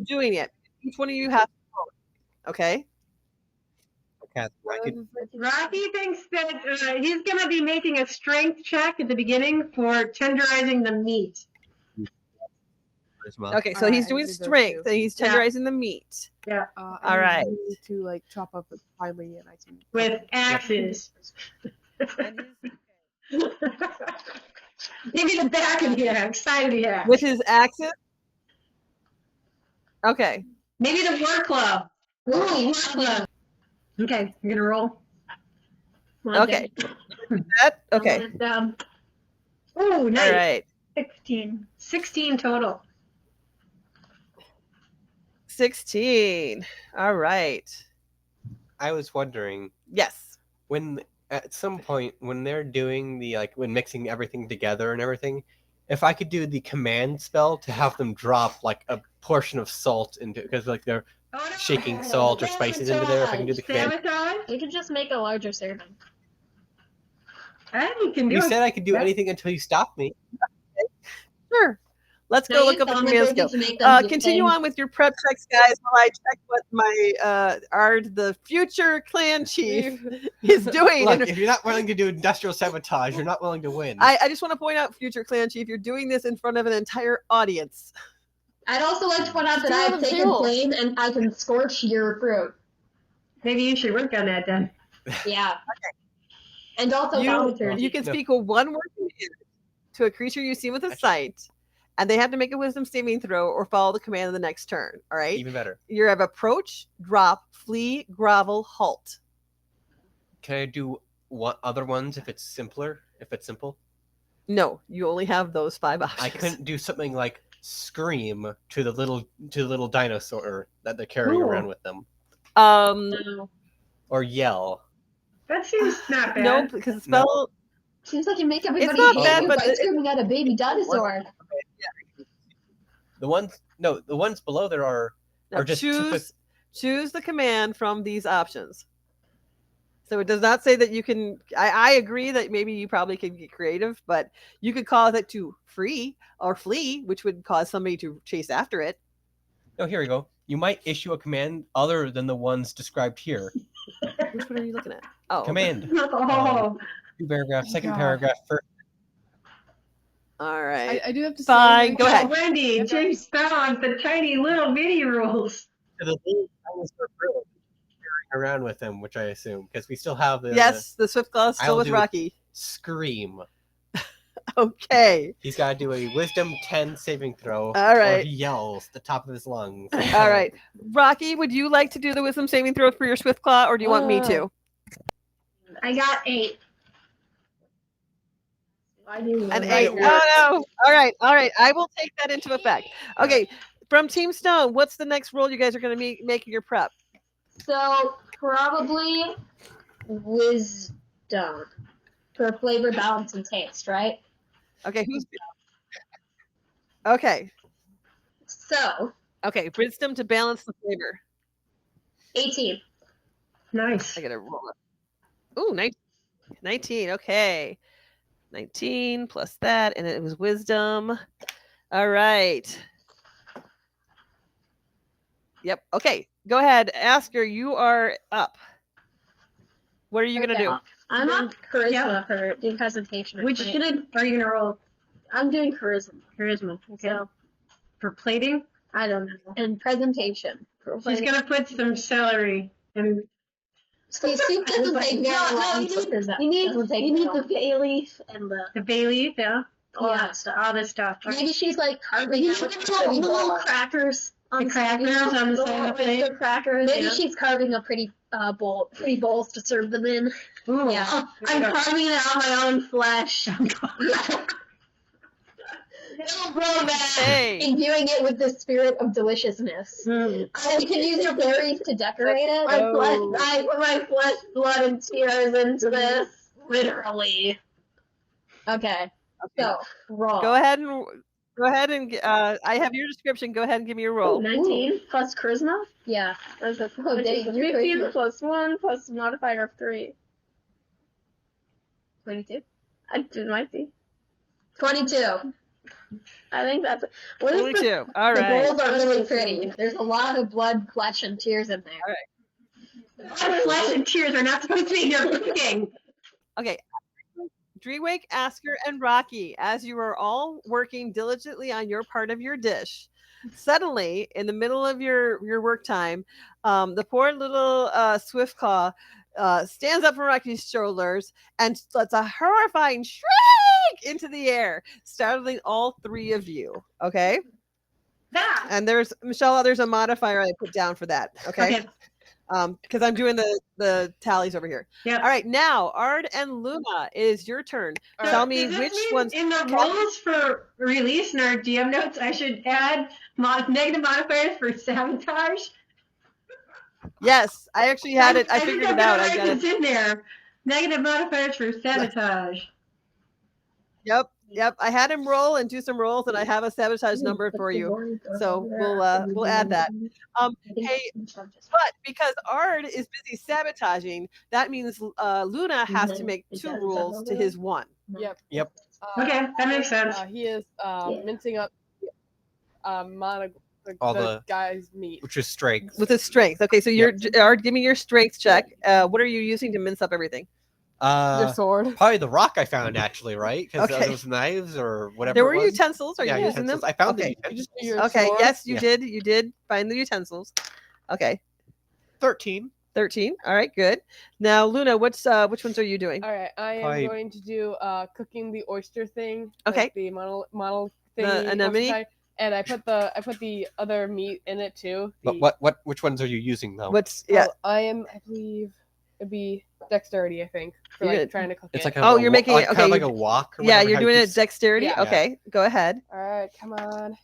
doing it. Each one of you has to vote, okay? Rocky thinks that he's going to be making a strength check at the beginning for tenderizing the meat. Okay, so he's doing strength and he's tenderizing the meat. Yeah. All right. To like chop up it finely, and I can With axes. Maybe the back of the axe, side of the axe. With his axes? Okay. Maybe the war club. Ooh, war club. Okay, you're going to roll. Okay. Okay. Oh, nice. All right. 16. 16 total. 16. All right. I was wondering, Yes. when at some point when they're doing the when mixing everything together and everything, if I could do the command spell to have them drop like a portion of salt into, because they're shaking salt or spices into there, if I can do the command. Sabotage? We could just make a larger serving. You can do You it. said I could do anything until you stopped me. Sure. Let's go look up the command skill. Continue on with your prep checks, guys, while I check what my Ard, the future clan chief, is doing. Look, if you're not willing to do industrial sabotage, you're not willing to win. I just want to point out, future clan chief, you're doing this in front of an entire audience. I'd also like to point out that I've taken flame and I can scorch your fruit. Maybe you should work on that then. Yeah. Okay. And also you can speak a 1 word command to a creature you see with a sight, and they have to make a wisdom saving throw or follow the command of the next turn. All right? Even better. You have approach, drop, flee, grovel, halt. Can I do other ones if it's simpler? If it's simple? No, you only have those 5 options. I couldn't do something like scream to the little dinosaur that they're carrying around with them. Or yell. That seems not bad. No, because the spell. Seems like you make everybody It's not hate bad, you but by screaming at a baby dinosaur. The ones below there are just choose the command from these options. So it does not say that you can. I agree that maybe you probably could get creative, but you could cause it to free or flee, which would cause somebody to chase after it. Oh, here we go. You might issue a command other than the ones described here. Which one are you looking at? Oh, command. Oh. 2 paragraph, second paragraph, first. All right. I do have to Fine, say. go ahead. Wendy, James found the tiny little bitty rules. To the little dinosaur fruit carrying around with him, which I assume, because we still have the the Swift Claw is still with Rocky. Scream. Okay. He's got to do a Wisdom 10 saving throw. All right. Or he yells at the top of his lungs. All right. Rocky, would you like to do the Wisdom saving throw for your Swift Claw, or do you want me to? I got 8. An 8. Oh, no. All right. I will take that into effect. Okay. From Team Stone, what's the next roll you guys are going to make your prep? So, probably wisdom for flavor, balance, and taste, right? Okay. Okay. So. Okay. Wisdom to balance the flavor. 18. Nice. I gotta roll it. Ooh, 19. Okay. 19 plus that, and it was wisdom. All right. Yep. Okay. Go ahead. Asker, you are up. What are you going to do? I'm on charisma Yeah. for doing presentation. Which are you gonna roll? I'm doing charisma. Charisma. Okay. So For plating, I don't know. And presentation. she's gonna put some celery and See, soup doesn't take very long. You need the bay leaf and the bay leaf, yeah. all that stuff. All this stuff. Okay. Maybe she's like carving out the little crackers. The crackers on the side of the plate. The crackers. Maybe Yeah. she's carving a pretty bowls to serve them in. Ooh. Yeah. I'm carving it out my own flesh. Hey. Imbuing it with the spirit of deliciousness. Mm. You can use your berries to decorate it. Oh. I put my flesh, blood, and tears into this. Literally. Okay. So, roll. Go ahead and I have your description. Go ahead and give me your roll. 19 plus charisma? Yeah. That's a 15 plus 1 plus modifier of 3. 22? It might be. 22. I think that's it. 22. All The right. bowls are really pretty. There's a lot of blood, flesh, and tears in there. Flesh and tears are not supposed to be in your cooking. Okay. Dreamwake, Asker, and Rocky, as you are all working diligently on your part of your dish, suddenly, in the middle of your work time, the poor little Swiftclaw stands up from Rocky's shoulders and lets a horrifying shriek into the air, startling all three of you. Okay? That. And there's, Michelle, there's a modifier I put down for that. Okay? Because I'm doing the tallies over here. Yep. All right, now Ard and Luna, it is your turn. So Tell me does this which mean ones. in the rules for release in our DM notes I should add negative modifiers for sabotage. Yes, I actually had it. I figured it out. I got it. It's in there. Negative modifiers for sabotage. Yep. I had him roll and do some rolls, and I have a sabotage number for you. So we'll add that. Hey, but because Ard is busy sabotaging, that means Luna has to make 2 rules to his 1. Yep. Okay, that makes sense. He is mincing up All the guy's meat. Which is strength. With his strength. Okay, so Ard, give me your strength check. What are you using to mince up everything? Your sword. Probably the rock I found actually, right? Because Okay. those knives or whatever. There were it was. utensils. Are you using them? utensils. I found Okay. the You just utensils. do your Okay. sword. Yes, you Yeah. did. You did find the utensils. Okay. 13. 13. All right. Good. Now, Luna, which ones are you doing? All right, I am Probably- going to do cooking the oyster thing. Okay. Like the model thing. The anemone? And I put the other meat in it too. But which ones are you using though? What's yeah? I believe it'd be dexterity. I think for You're like good. trying to cook It's it. like Oh, you're making it- kind okay, of like a walk. Or Yeah, whatever, you're how you doing it keep- dexterity. Yeah. Okay. Go ahead. All right, come on.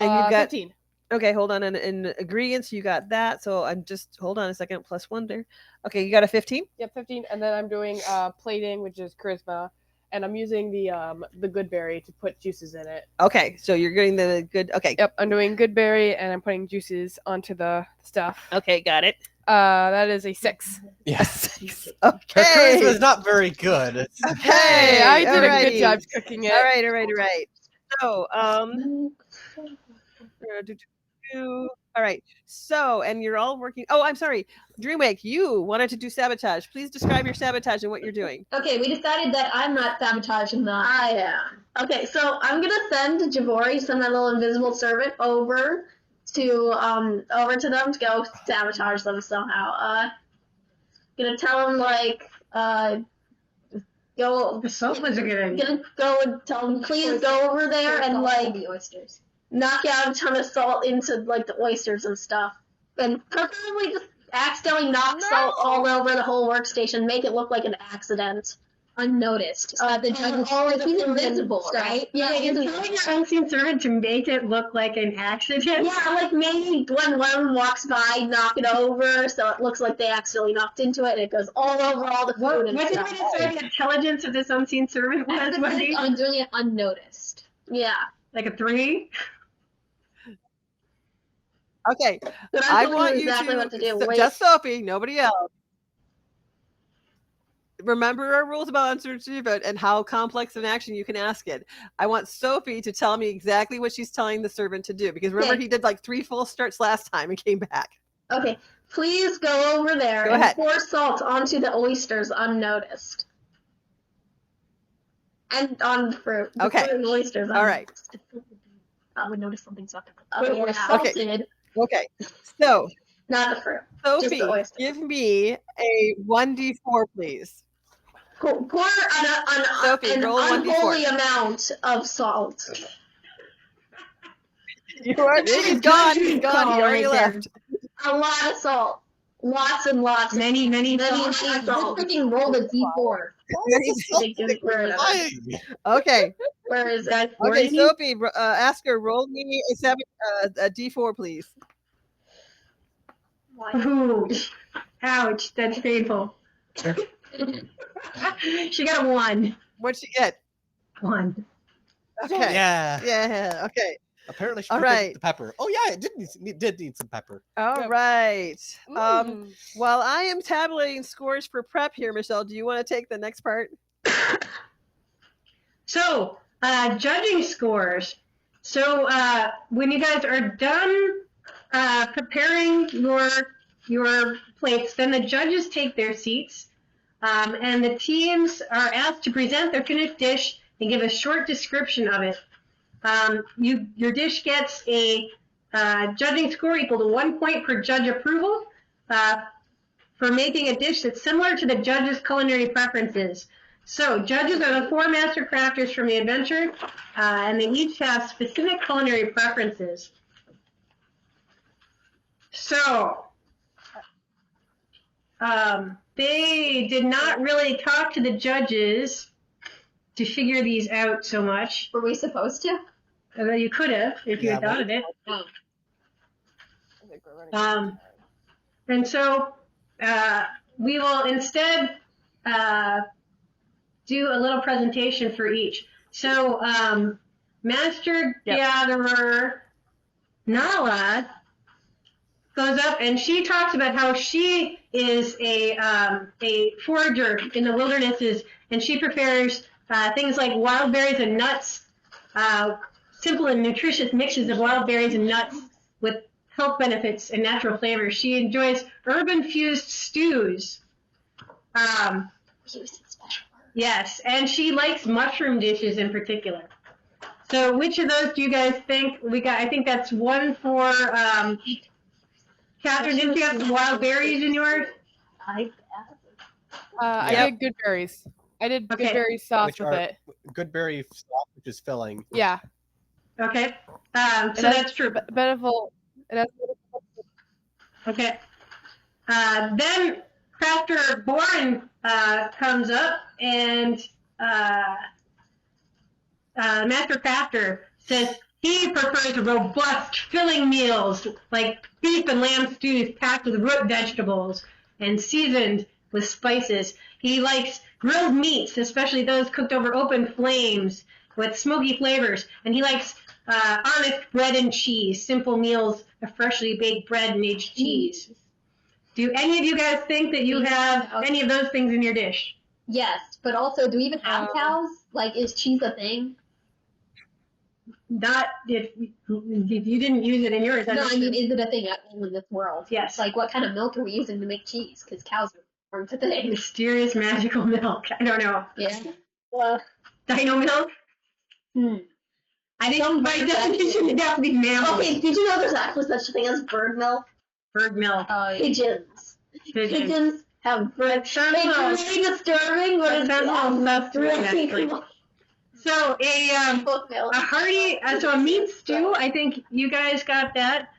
And you've got 15. okay. Hold on. In ingredients, you got that. So I'm just hold on a second. Plus 1 there. Okay, you got a 15. Yep, 15. And then I'm doing plating, which is charisma, and I'm using the good berry to put juices in it. Okay, so you're getting the good. Okay. Yep, I'm doing good berry, and I'm putting juices onto the stuff. Okay, got it. That is a 6. Yes. Her Okay. charisma is not very good. Hey, I did a alrighty. good job cooking it. All right. So, all right. So, and you're all working. Oh, I'm sorry. Dreamwake, you wanted to do sabotage. Please describe your sabotage and what you're doing. Okay, we decided that I'm not sabotaging them. I am. Okay, so I'm gonna send Javori, send my little invisible servant over to them to go sabotage them somehow. Gonna tell him go. The soap was a good idea. Gonna go and tell him please go over there and the oysters. Knock out a ton of salt into like the oysters and stuff, and preferably just accidentally knock salt all over the whole workstation. Make it look like an accident, unnoticed. He's invisible, right? Yeah, You're telling your unseen servant to make it look like an accident. Yeah, like maybe when one walks by, knock it over so it looks like they accidentally knocked into it and it goes all over all the food What and did we stuff. decide the intelligence of this unseen servant was, Wendy? I'm doing it unnoticed. Yeah. Like a 3? Okay. But I I'm want telling you exactly to what to do. so- Wait. just Sophie, nobody else. remember our rules about uncertainty and how complex an action you can ask it. I want Sophie to tell me exactly what she's telling the servant to do, because remember he did like 3 full starts last time and came back. Okay, please go over there Go and ahead. pour salt onto the oysters unnoticed. And on the fruit. The Okay. fruit and oysters. All right. I would notice something's not But we're salted. Okay. So, Not the fruit. Just Sophie, the oyster. give me a 1d4, please. Pour Sophie, an roll a 1d4. unholy amount of salt. He's gone. He's gone. He already left. A lot of salt. Lots and lots. Many Salt. Freaking rolled a d4. Okay. Where is that? Okay, Sophie, ask her, roll me a d4, please. Ooh, ouch, that's painful. She got a 1. What'd she get? 1. Okay. Yeah. Yeah. Okay. Apparently she All forgot right. the pepper. Oh yeah, it did need some pepper. All Yep. right. Mm. While I am tabulating scores for prep here, Michelle, do you want to take the next part? So, judging scores. So, when you guys are done preparing your plates, then the judges take their seats, and the teams are asked to present their finished dish and give a short description of it. Your dish gets a judging score equal to 1 point per judge approval for making a dish that's similar to the judges' culinary preferences. So, judges are the 4 master crafters from the adventure, and they each have specific culinary preferences. So, they did not really talk to the judges to figure these out so much. Were we supposed to? Although you could have, if you had thought of it. And so, we will instead do a little presentation for each. So, Master Gatherer Nala goes up and she talks about how she is a forager in the wildernesses, and she prepares things like wild berries and nuts, simple and nutritious mixes of wild berries and nuts with health benefits and natural flavors. She enjoys herb-infused stews. Yes, and she likes mushroom dishes in particular. So which of those do you guys think we got? I think that's 1 for Catherine. Didn't you have some wild berries in yours? I I did good berries. I did good berry sauce with it. Good berry sauce, which is filling. Yeah. Okay. So that's true. Beneful. Okay. Then Crafter Boren comes up, and Master Crafter says he prefers robust, filling meals like beef and lamb stews packed with root vegetables and seasoned with spices. He likes grilled meats, especially those cooked over open flames with smoky flavors. And he likes honest bread and cheese, simple meals of freshly baked bread and aged cheese. Do any of you guys think that you have any of those things in your dish? Yes, but also, do we even have cows? Like, is cheese a thing? Not if you didn't use it in yours. No, I mean, is it a thing at all in this world? Yes. Like, what kind of milk are we using to make cheese? Because cows are born today. Mysterious magical milk. I don't know. Yeah. Dino milk? I think by definition it'd have to be mammal. Okay, did you know there's actually such a thing as bird milk? Bird milk. Pigeons. Pigeons have bird. It's really disturbing, but it's really cool. So a hearty, so a meat stew. I think you guys got that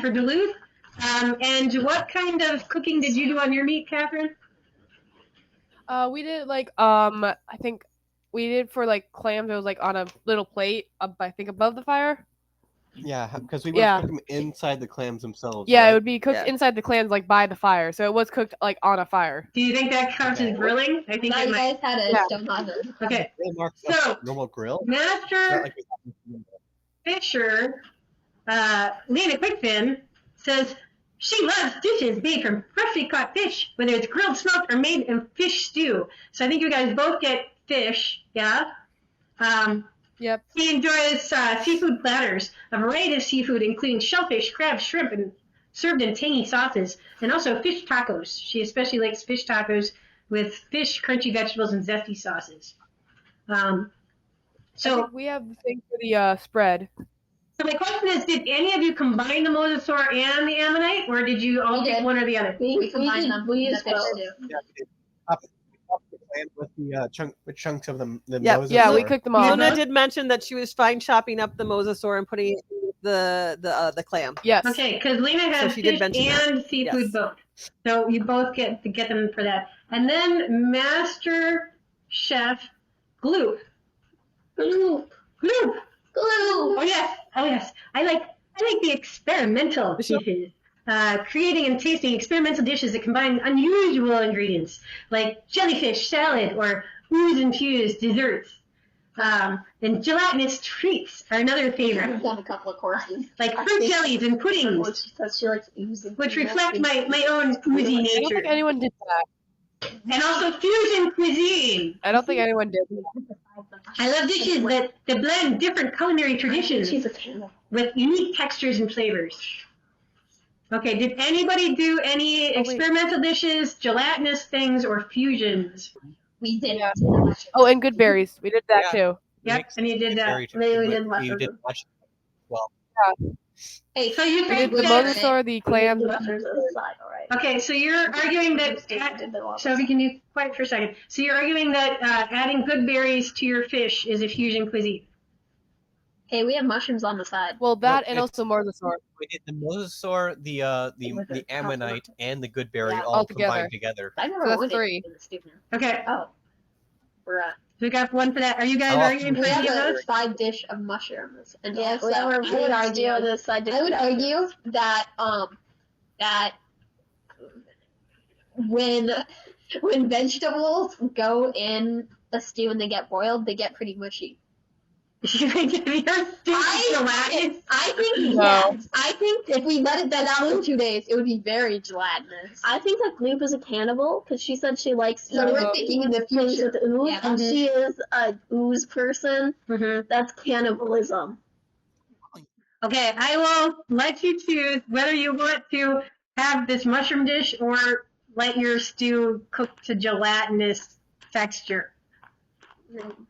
for Duluth. And what kind of cooking did you do on your meat, Catherine? We did like I think we did for like clams. It was like on a little plate, I think above the fire. Yeah, because we would cook them inside the clams themselves. Yeah, right? it would be cooked inside the clams, like by the fire. So it was cooked like on a fire. Do you think that counts as grilling? I think You guys had a stone oven. Okay. So normal grill. Master Fisher, Lena Quickfin says She loves dishes made from freshly caught fish, whether it's grilled, smoked, or made in fish stew. So I think you guys both get fish, yeah? Yep. She enjoys seafood platters, a variety of seafood, including shellfish, crab, shrimp, and served in tangy sauces, and also fish tacos. She especially likes fish tacos with fish, crunchy vegetables, and zesty sauces. I think we have the thing for the spread. So my question is, did any of you combine the mosasaur and the ammonite, or did you all pick one or the other? We combined them. We used both. Yeah, we did. We planned with the with chunks of the Yep. mosasaur. Yeah, we cooked them all. Luna did mention that she was fine chopping up the mosasaur and putting it in the clam. Yes. Okay, because Lena has she did fish mention that. and seafood Yes. both. So you both get them for that. And then Master Chef Gloop. Glue. Gloop. Glue. Oh yes. I like the experimental dishes. Creating and tasting experimental dishes that combine unusual ingredients like jellyfish salad or ooze-infused desserts. And gelatinous treats are another favorite, I've done a couple of courses. like fruit jellies and puddings, She says she likes oozing. which reflect my own oozy I don't nature. think anyone did that. And also fusion cuisine. I don't think anyone did. I love dishes that blend different culinary traditions She's a cannibal. with unique textures and flavors. Okay, did anybody do any experimental dishes, gelatinous things, or fusions? We did. Yeah. Oh, and good berries. We did that too. Yep, and you did that. Maybe we did You mushrooms. did much. Well, Hey, so you We think did the that... mosasaur, the clams. Mushrooms aside, all right. Okay, so you're arguing that... So can you quiet for a second? So you're arguing that adding good berries to your fish is a fusion cuisine. Hey, we have mushrooms on the side. Well, that No, and also mosasaur. we did the mosasaur, the ammonite, and the goodberry Yeah, all together. combined together. I never So that's wanted 3. in the student. Okay, Oh. We're so we got one for that. Are you guys Oh, arguing for we have any of a those? side dish of mushrooms. And Yeah, also, so I would argue the side dish. I would argue that that when vegetables go in a stew and they get boiled, they get pretty mushy. You're stupid gelatinous. I think No. yes. I think if we let it bed out for 2 days, it would be very gelatinous. I think that Gloop is a cannibal because she said she likes So we're thinking in the things future. with ooze, Yeah. and she is a ooze person. Mm-hmm. That's cannibalism. Okay, I will let you choose whether you want to have this mushroom dish or let your stew cook to gelatinous texture.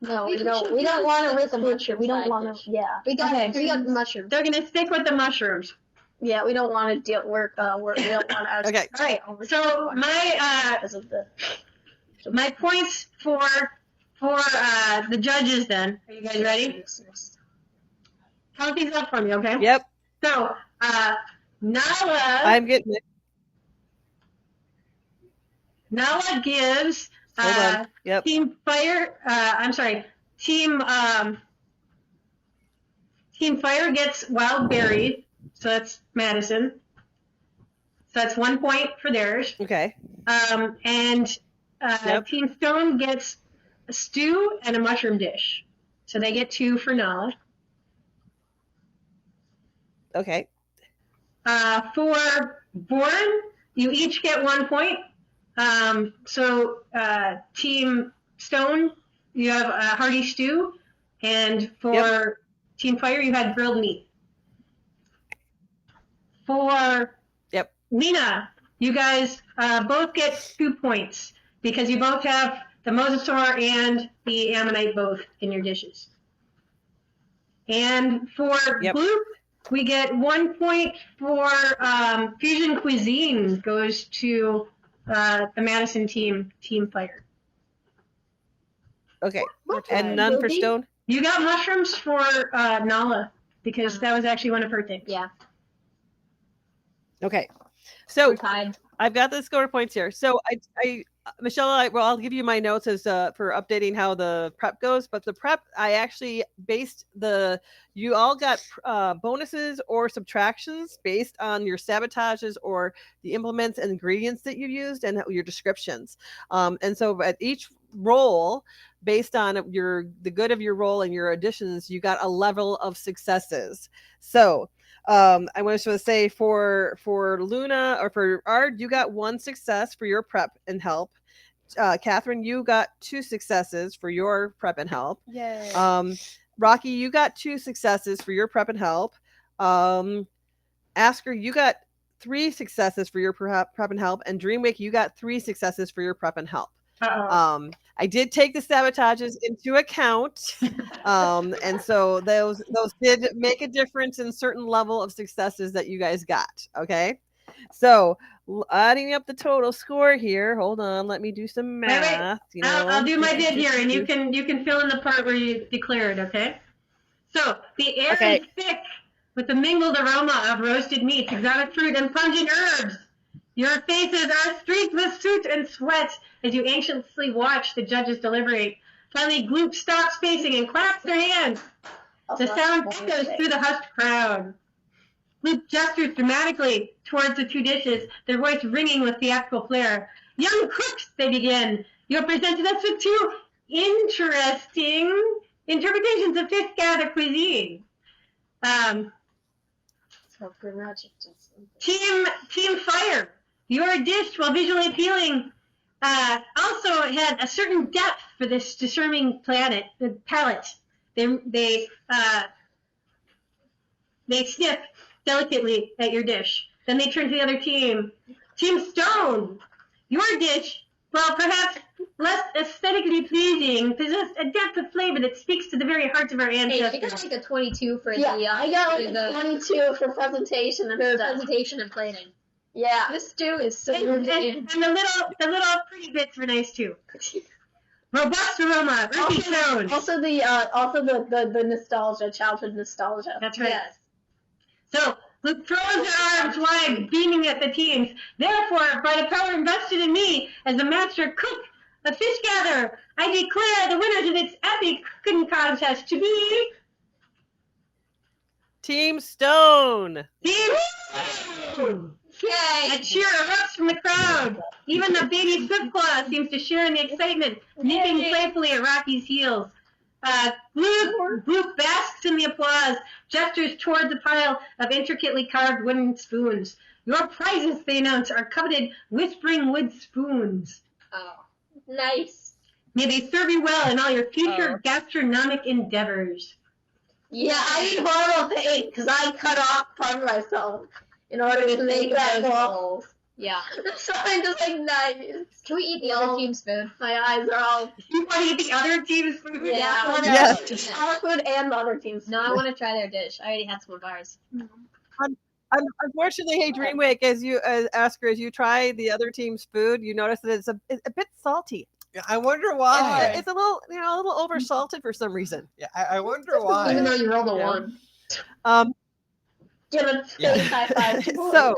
No, we don't want to risk mushroom. We don't want to. Yeah, We got Okay. mushrooms. They're gonna stick with the mushrooms. yeah. We don't want to deal work. We don't want to. Okay. All right. So Because of the. my points for the judges. Then, are you guys ready? Count these up for me, okay? Yep. So, Nala. I'm getting it. Nala gives Hold on. Yep. Team Fire. Team Fire gets wild berry, so that's Madison. So that's 1 point for theirs. Okay. And Yep. Team Stone gets a stew and a mushroom dish, so they get 2 for Nala. Okay. For Bourne, you each get 1 point. So Team Stone, you have a hearty stew, and for Team Fire, you had grilled meat. For Lena, you guys both get 2 points because you both have the mosasaur and the ammonite both in your dishes. And for Bloop, we get 1 point for fusion cuisine goes to the Madison team, Team Fire. Okay. And none for Stone? You got mushrooms for Nala because that was actually one of her things. Yeah. Okay. So We're tied. I've got the score points here. So Michelle, I'll give you my notes as for updating how the prep goes. But the prep, I actually based you all got bonuses or subtractions based on your sabotages or the implements and ingredients that you used and your descriptions. And so at each roll, based on the good of your roll and your additions, you got a level of successes. So I want to say for Luna or for Ard, you got 1 success for your prep and help. Catherine, you got 2 successes for your prep and help. Yay. Rocky, you got 2 successes for your prep and help. Asker, you got 3 successes for your prep and help, and Dreamwake, you got 3 successes for your prep and help. I did take the sabotages into account, and so those did make a difference in certain level of successes that you guys got. Okay, so adding up the total score here. Hold on, let me do some math. Wait. I'll do my bit here, and you can fill in the part where you declared. Okay. So the air is thick with the mingled aroma of roasted meats, exotic fruit, and pungent herbs. Your faces are streaked with soot and sweat as you anxiously watch the judges deliberate. Finally, Gloop stops pacing and claps their hands. The sound echoes through the hushed crowd. Gloop gestures dramatically towards the 2 dishes, their voice ringing with theatrical flair. Young cooks, they begin. You have presented us with 2 interesting interpretations of fish gather cuisine. Team Fire. Your dish, while visually appealing, also had a certain depth for this discerning palate. They sniff delicately at your dish. Then they turn to the other team. Team Stone. Your dish, while perhaps less aesthetically pleasing, possessed a depth of flavor that speaks to the very heart of our ancestors. Hey, I got like a 22 for I got like a 22 for presentation and plating. Yeah. This stew is so And the little pretty bits were nice too. Robust aroma, earthy tones. Also the nostalgia, childhood nostalgia. That's right. Yes. So Luke throws her arms wide, beaming at the teams. Therefore, by the power invested in me as a master cook, a fish gatherer, I declare the winners of this epic cooking contest to be Team Stone. Team Stone. Yay! A cheer erupts from the crowd. Even the baby Swiftclaw seems to share in the excitement, nipping playfully at Rocky's heels. Bloop basks in the applause, gestures toward the pile of intricately carved wooden spoons. Your prizes, they announce, are coveted whispering wood spoons. Oh, nice. May they serve you well in all your future gastronomic endeavors. Yeah, I need horrible pain because I cut off part of myself in order to make that goal. Yeah. So I'm just like, nice. Can we eat the other team's food? My eyes are all. You want to eat the other team's food? Yeah, I want Yes. our food and the other team's food. No, I want to try their dish. I already had some of ours. Unfortunately, hey Dreamwake, as you try the other team's food, you notice that it's a bit salty. Yeah, I wonder why. It's a little over salted for some reason. Yeah, I wonder why. Even though you rolled a 1. Give a big high five to So,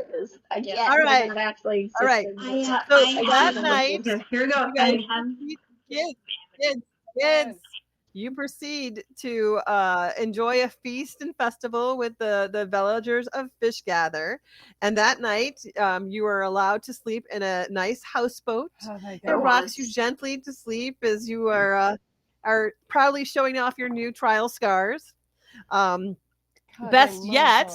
I guess. all right. Actually, All right. So that night, Here we go. kids, you proceed to enjoy a feast and festival with the villagers of Fishgather, and that night you are allowed to sleep in a nice houseboat. Oh my It rocks you gently to sleep as you are proudly showing off your new trial scars. Best yet,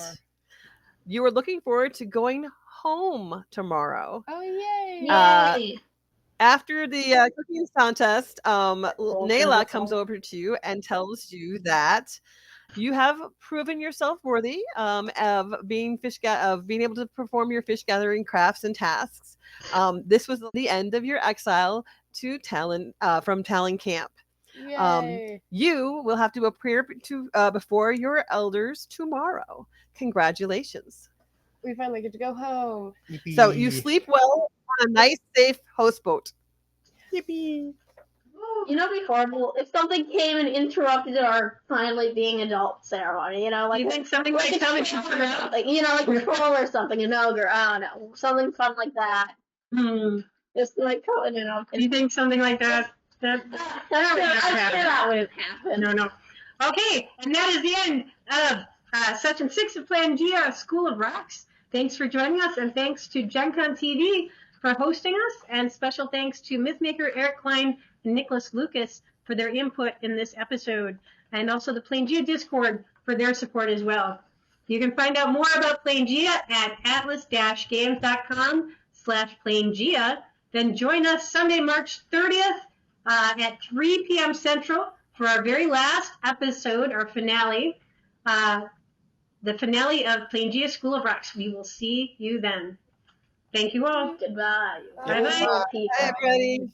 you are looking forward to going home tomorrow. Oh yay! After the cooking contest, Nayla comes over to you and tells you that you have proven yourself worthy of being able to perform your fish gathering crafts and tasks. This was the end of your exile to Talon from Talon Camp. You will have to appear before your elders tomorrow. Congratulations. We finally get to go home. Yippee. So you sleep well on a nice, safe houseboat. Yippee! You know, it'd be horrible if something came and interrupted our finally being adult ceremony. You know, like You think something like coming out? like like a troll or something, an ogre. I don't know, something fun like that. Just like coming in. You think something like that? I'm sure that wouldn't happen. No. Okay, and that is the end of Session 6 of Planegea, School of Rocks. Thanks for joining us, and thanks to Gen Con TV for hosting us, and special thanks to Mythmaker Eric Klein and Nicholas Lucas for their input in this episode, and also the Planegea Discord for their support as well. You can find out more about Planegea at atlas-games.com/Planegea. Then join us Sunday, March 30th at 3 p.m. Central for our very last episode, our finale, the finale of Planegea School of Rocks. We will see you then. Thank you all. Goodbye. Bye-bye. Bye, everybody.